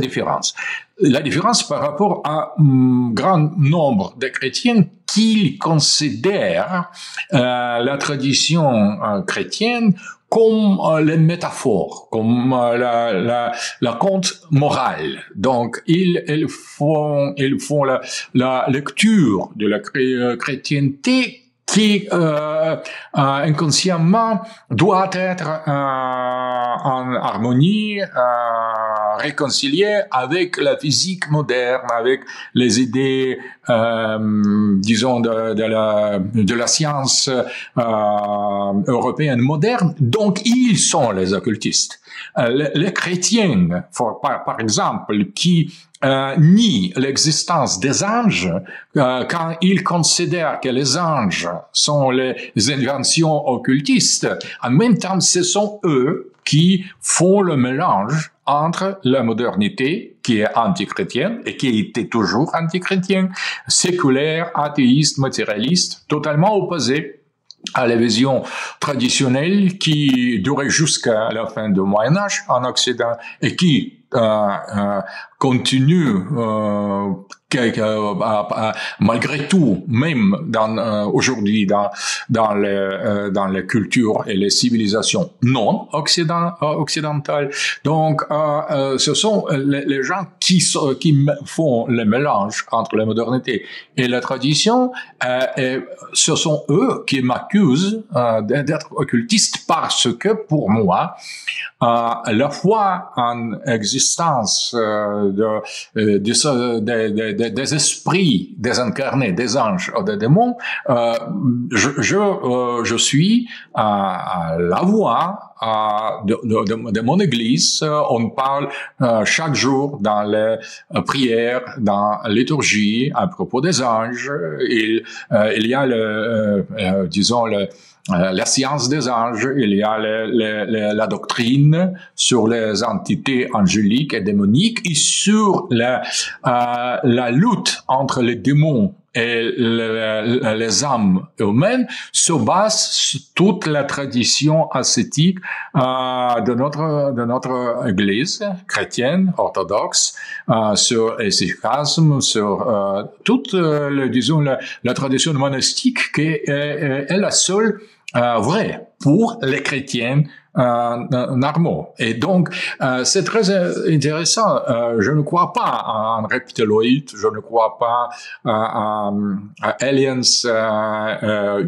la différence par rapport à un grand nombre de chrétiens qui considèrent la tradition chrétienne comme les métaphores, comme la conte morale. Donc, ils font la lecture de la chrétienté qui inconsciemment doit être en harmonie, réconciliée avec la physique moderne, avec les idées, disons, de la science européenne moderne. Donc, ils sont les occultistes. Les chrétiens, par exemple, qui nient l'existence des anges, quand ils considèrent que les anges sont les inventions occultistes, en même temps, ce sont eux qui font le mélange entre la modernité, qui est antichrétienne et qui était toujours antichrétienne, séculaire, athéiste, matérialiste, totalement opposée à la vision traditionnelle qui durait jusqu'à la fin du Moyen-Âge en Occident et qui continue malgré tout, même aujourd'hui dans les cultures et les civilisations non occidentales. Donc, ce sont les gens qui font le mélange entre la modernité et la tradition, et ce sont eux qui m'accusent d'être occultiste parce que pour moi, la foi en existence des esprits désincarnés, des anges ou des démons, je suis la voix de mon église. On parle chaque jour dans les prières, dans la liturgie à propos des anges. Il y a disons la science des anges, il y a la doctrine sur les entités angéliques et démoniques et sur la lutte entre les démons et les âmes humaines se base sur toute la tradition ascétique de notre Église chrétienne orthodoxe, sur l'hésychasme, sur toute disons la tradition monastique qui est la seule vraie pour les chrétiens normaux. Et donc, c'est très intéressant. Je ne crois pas en reptiloïdes, je ne crois pas à aliens,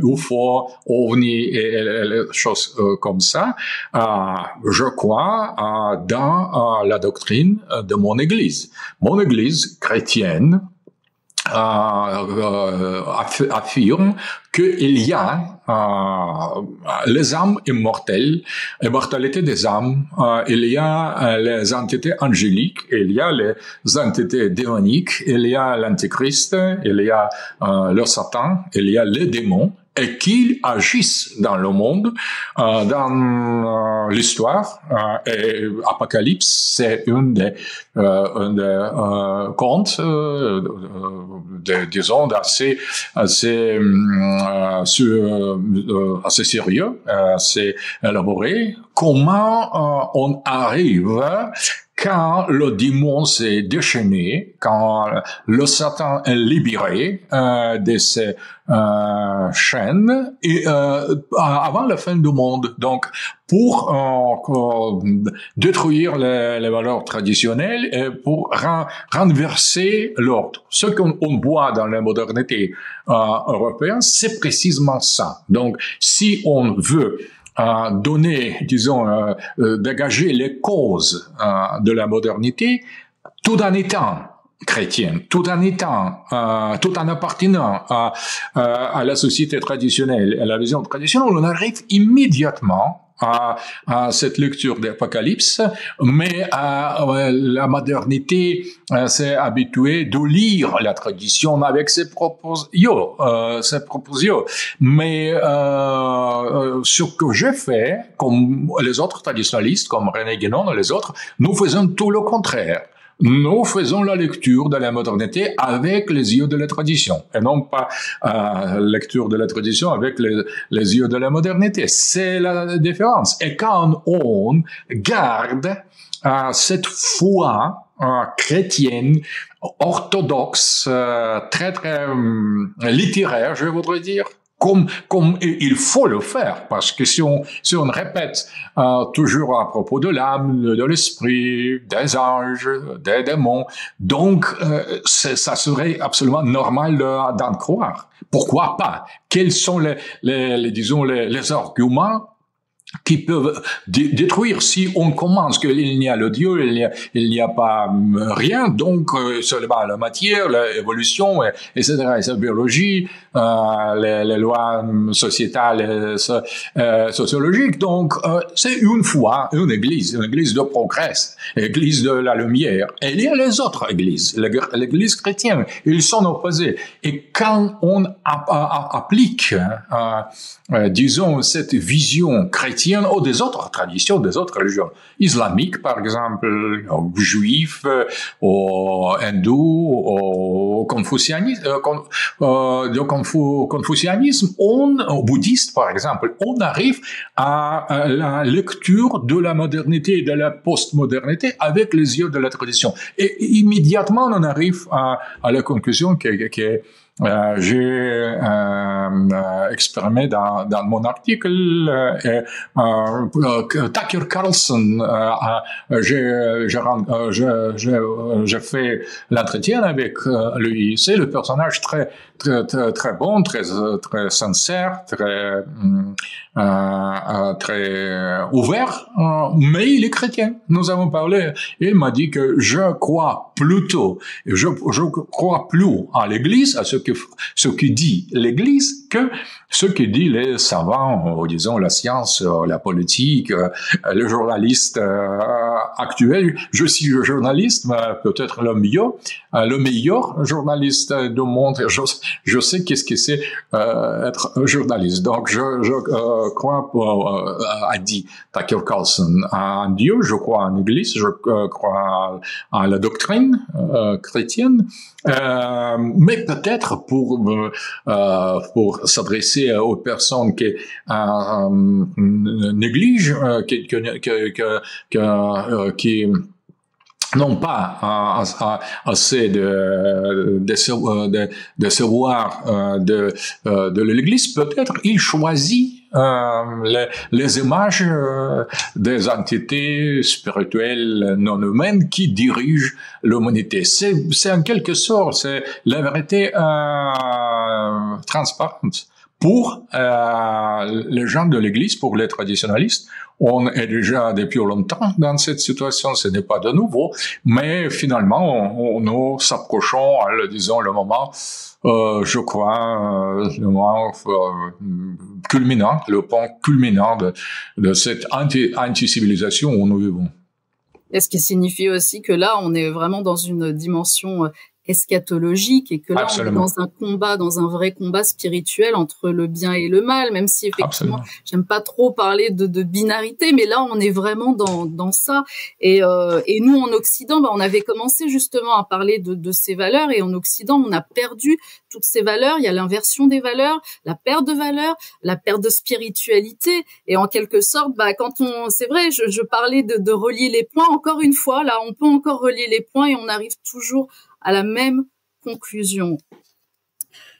UFO, OVNI et les choses comme ça. Je crois dans la doctrine de mon Église. Mon Église chrétienne affirme qu'il y a les âmes immortelles, immortalité des âmes, il y a les entités angéliques, il y a les entités démoniques, il y a l'antéchrist, il y a le Satan, il y a les démons, et qu'ils agissent dans le monde, dans l'histoire. Et Apocalypse, c'est une des contes, disons, assez sérieux, assez élaboré. Comment on arrive quand le démon s'est déchaîné, quand le Satan est libéré de ses chaînes, et avant la fin du monde. Donc, pour détruire les valeurs traditionnelles et pour renverser l'ordre. Ce qu'on voit dans la modernité européenne, c'est précisément ça. Donc, si on veut donner, disons, dégager les causes de la modernité, tout en étant chrétienne, tout en appartenant à la société traditionnelle, à la vision traditionnelle, on arrive immédiatement à cette lecture d'Apocalypse, mais la modernité s'est habituée de lire la tradition avec ses propositions. Mais ce que j'ai fait, comme les autres traditionalistes, comme René Guénon et les autres, nous faisons tout le contraire. Nous faisons la lecture de la modernité avec les yeux de la tradition, et non pas lecture de la tradition avec les yeux de la modernité. C'est la différence. Et quand on garde cette foi chrétienne, orthodoxe, très littéraire, je voudrais dire, comme il faut le faire, parce que si on répète toujours à propos de l'âme, de l'esprit, des anges, des démons, donc ça serait absolument normal d'en croire. Pourquoi pas? Quels sont les arguments qui peuvent détruire si on commence qu'il n'y a le Dieu, il n'y a pas rien, donc seulement la matière, l'évolution, etc., la biologie, les lois sociétales, sociologiques. Donc c'est une foi, une église de progrès, l'église de la lumière. Et il y a les autres églises, l'église chrétienne, ils sont opposés. Et quand on applique, disons, cette vision chrétienne ou des autres traditions, des autres religions islamiques, par exemple, aux juifs, aux hindous, au confucianisme, aux bouddhistes, par exemple, on arrive à la lecture de la modernité et de la postmodernité avec les yeux de la tradition. Et immédiatement, on arrive à la conclusion que j'ai exprimé dans mon article. Tucker Carlson, j'ai fait l'entretien avec lui. C'est le personnage très bon, très sincère, très ouvert, mais il est chrétien. Nous avons parlé. Il m'a dit que je crois plus à l'Église, à ce que dit l'Église, que ce que dit les savants, disons la science, la politique, les journalistes actuels. Je suis le journaliste, mais peut-être le meilleur journaliste du monde. Je sais qu'est-ce que c'est être journaliste. Donc je crois, a dit Tucker Carlson, à un Dieu, je crois en l'Église, je crois à la doctrine chrétienne, mais peut-être pour s'adresser aux personnes qui négligent, qui n'ont pas assez de savoir de l'Église, peut-être il choisit les images des entités spirituelles non humaines qui dirigent l'humanité. C'est en quelque sorte, c'est la vérité transparente. Pour les gens de l'Église, pour les traditionalistes, on est déjà depuis longtemps dans cette situation, ce n'est pas de nouveau, mais finalement, nous s'approchons, disons, le moment, je crois, le moment culminant, le point culminant de cette anti-civilisation où nous vivons. Et ce qui signifie aussi que là, on est vraiment dans une dimension eschatologique et que là, Absolument. on est dans un combat, dans un vrai combat spirituel entre le bien et le mal, même si effectivement, j'aime pas trop parler de binarité, mais là, on est vraiment dans ça. Et nous, en Occident, on avait commencé justement à parler de ces valeurs, et en Occident, on a perdu toutes ces valeurs. Il y a l'inversion des valeurs, la perte de valeurs, la perte de spiritualité, et en quelque sorte, c'est vrai, je parlais de relier les points. Encore une fois, là, on peut encore relier les points et on arrive toujours à la même conclusion.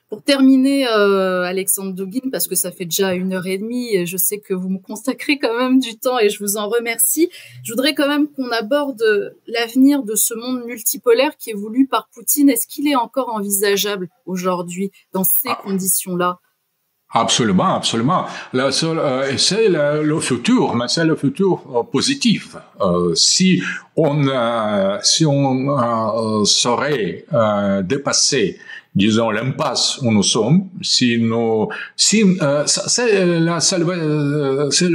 Pour terminer, Alexandre Douguine, parce que ça fait déjà 1h30 et je sais que vous me consacrez quand même du temps et je vous en remercie, je voudrais quand même qu'on aborde l'avenir de ce monde multipolaire qui est voulu par Poutine. Est-ce qu'il est encore envisageable aujourd'hui dans ces conditions-là? Absolument, absolument. C'est le futur, mais c'est le futur positif. Si si on saurait dépasser, disons, l'impasse où nous sommes, c'est le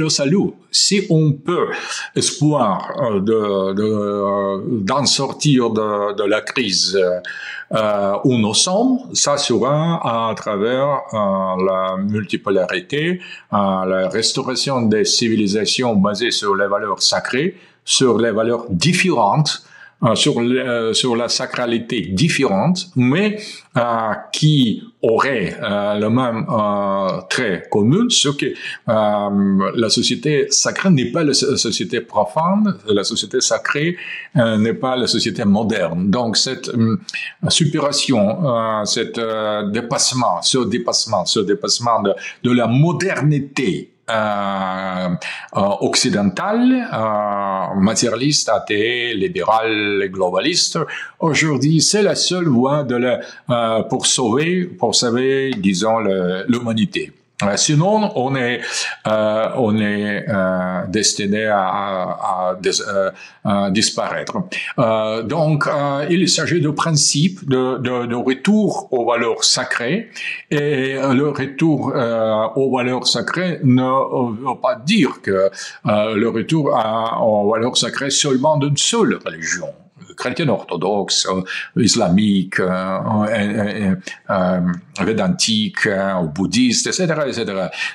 salut. Si on peut espoir d'en sortir de la crise où nous sommes, ça sera à travers la multipolarité, la restauration des civilisations basées sur les valeurs sacrées, sur les valeurs différentes, sur la sacralité différente, mais qui aurait le même trait commun, ce que la société sacrée n'est pas la société profane, la société sacrée n'est pas la société moderne. Donc cette supération, ce dépassement de la modernité occidentale, matérialiste, athée, libéral, globaliste. Aujourd'hui, c'est la seule voie pour sauver, disons, l'humanité. Sinon, on est destiné à disparaître. Donc, il s'agit de principe de retour aux valeurs sacrées, et le retour aux valeurs sacrées ne veut pas dire que le retour aux valeurs sacrées seulement d'une seule religion. Chrétienne orthodoxe, islamique, védantique, bouddhiste, etc., etc.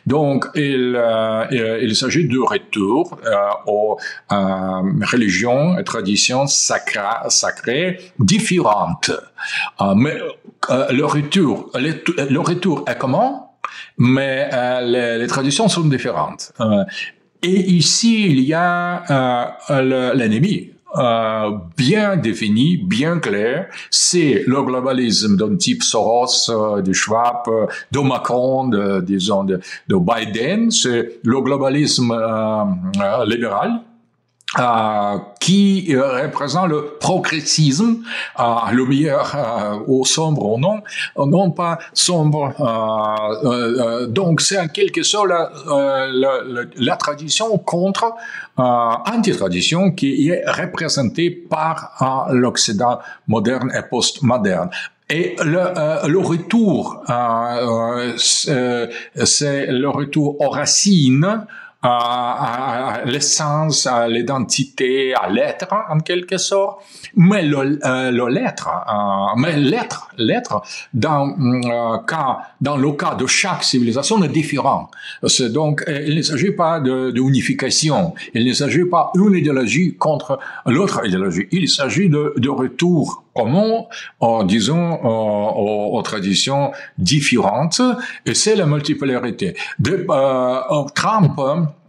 Donc, il s'agit de retour aux religions et traditions sacrées différentes. Mais le retour est commun, mais les traditions sont différentes. Et ici, il y a l'ennemi. Bien défini, bien clair, c'est le globalisme d'un type Soros, de Schwab, de Macron, de Biden, c'est le globalisme libéral, qui représente le progressisme, le meilleur au sombre ou non pas sombre. Donc c'est en quelque sorte la tradition contre anti-tradition qui est représentée par l'Occident moderne et post-moderne. Et le retour, c'est le retour aux racines, à l'essence, à l'identité, à l'être, en quelque sorte. Mais l'être, dans le cas de chaque civilisation est différent. C'est donc, il ne s'agit pas d'unification. Il ne s'agit pas d'une idéologie contre l'autre idéologie. Il s'agit de retour commun, disons, aux traditions différentes, et c'est la multipolarité. Trump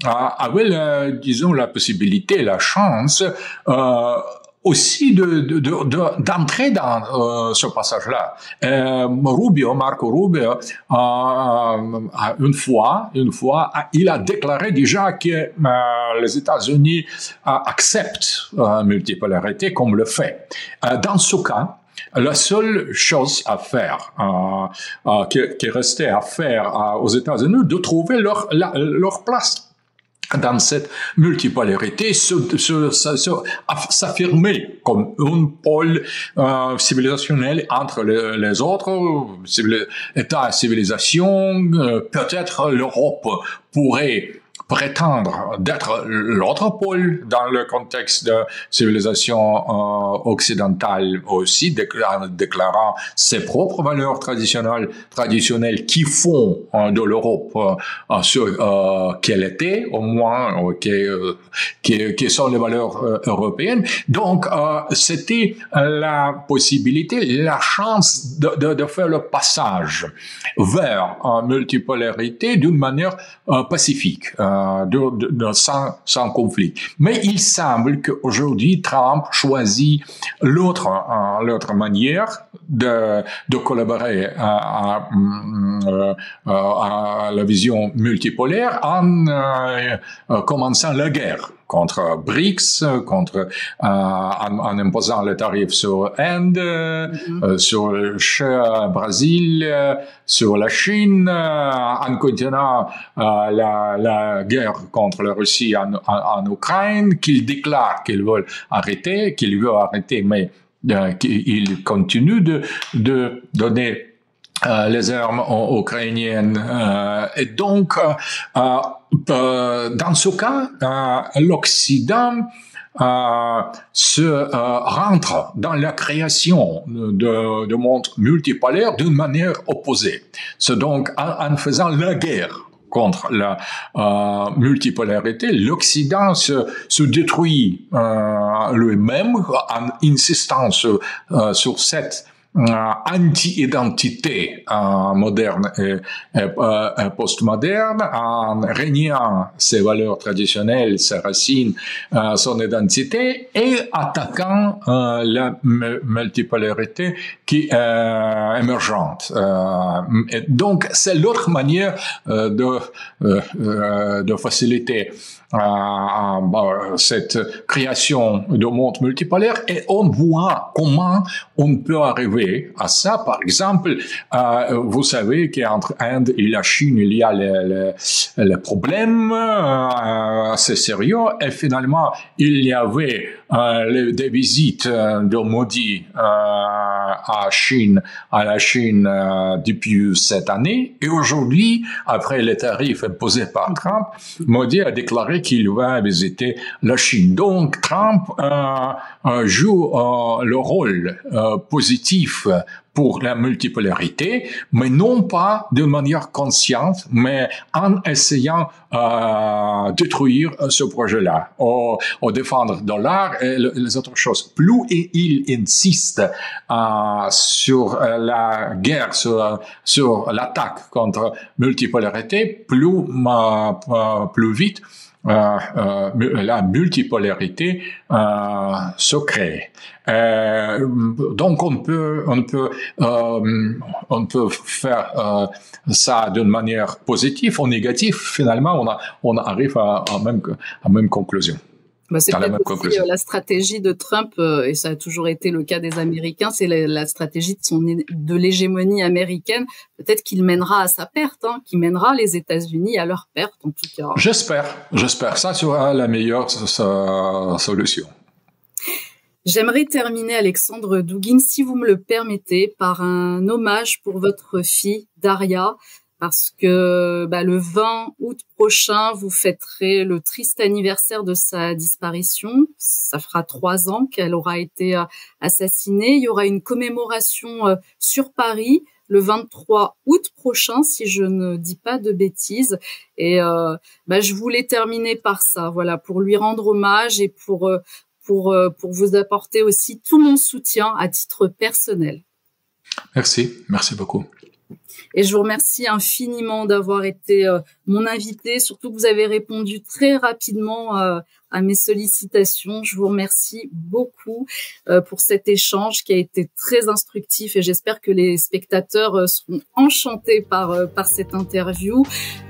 avait, disons, la possibilité, la chance, aussi d'entrer dans ce passage-là. Marco Rubio, une fois, il a déclaré déjà que les États-Unis acceptent la multipolarité comme le fait. Dans ce cas, la seule chose à faire, qui restait à faire aux États-Unis, de trouver leur place dans cette multipolarité, s'affirmer comme un pôle civilisationnel entre les autres États et civilisations. Peut-être l'Europe pourrait prétendre d'être l'autre pôle dans le contexte de civilisation occidentale aussi, déclarant ses propres valeurs traditionnelles qui font de l'Europe ce qu'elle était, au moins qui sont les valeurs européennes. Donc, c'était la possibilité, la chance de faire le passage vers multipolarité d'une manière pacifique. Sans conflit. Mais il semble qu'aujourd'hui, Trump choisit l'autre manière de collaborer à la vision multipolaire en commençant la guerre. contre BRICS, en imposant les tarifs sur l'Inde, sur le Brésil, sur la Chine, en continuant la guerre contre la Russie en Ukraine, qu'ils déclarent qu'ils veulent arrêter, mais qu'il continue de donner les armes ukrainiennes. Et donc, dans ce cas, l'Occident se rentre dans la création de mondes multipolaires d'une manière opposée. C'est donc en faisant la guerre contre la multipolarité, l'Occident se détruit lui-même en insistant sur cette anti-identité moderne et postmoderne, en reniant ses valeurs traditionnelles, ses racines, son identité, et attaquant la multipolarité qui est émergente. Donc, c'est l'autre manière de faciliter cette création de monde multipolaire, et on voit comment on peut arriver à ça. Par exemple, vous savez qu'entre Inde et la Chine, il y a les problèmes assez sérieux, et finalement, il y avait des visites de Modi à la Chine depuis cette année, et aujourd'hui, après les tarifs imposés par Trump, Modi a déclaré qu'il va visiter la Chine. Donc, Trump joue le rôle positif pour la multipolarité, mais non pas de manière consciente, mais en essayant de détruire ce projet-là, ou défendre le dollar et les autres choses. Plus il insiste sur la guerre, sur l'attaque contre multipolarité, plus vite la multipolarité se crée. Donc on peut faire ça d'une manière positive ou négative. Finalement, on arrive à même conclusion. C'est peut-être aussi la stratégie de Trump, et ça a toujours été le cas des Américains, c'est la stratégie de l'hégémonie américaine. Peut-être qu'il mènera à sa perte, qu'il mènera les États-Unis à leur perte, en tout cas. J'espère. Ça sera la meilleure solution. J'aimerais terminer, Alexandre Douguine, si vous me le permettez, par un hommage pour votre fille, Daria, parce que le 20 août prochain, vous fêterez le triste anniversaire de sa disparition. Ça fera 3 ans qu'elle aura été assassinée. Il y aura une commémoration sur Paris le 23 août prochain, si je ne dis pas de bêtises. Et je voulais terminer par ça, voilà, pour lui rendre hommage et pour vous apporter aussi tout mon soutien à titre personnel. Merci beaucoup. Et je vous remercie infiniment d'avoir été mon invité, surtout que vous avez répondu très rapidement à mes sollicitations. Je vous remercie beaucoup pour cet échange qui a été très instructif, et j'espère que les spectateurs seront enchantés par cette interview.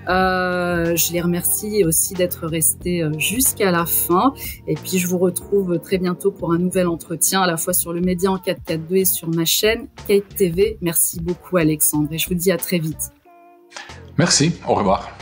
Je les remercie aussi d'être restés jusqu'à la fin, et puis je vous retrouve très bientôt pour un nouvel entretien, à la fois sur le Média en 442 et sur ma chaîne Kate TV. Merci beaucoup, Alexandre, et je vous dis à très vite. Merci, au revoir.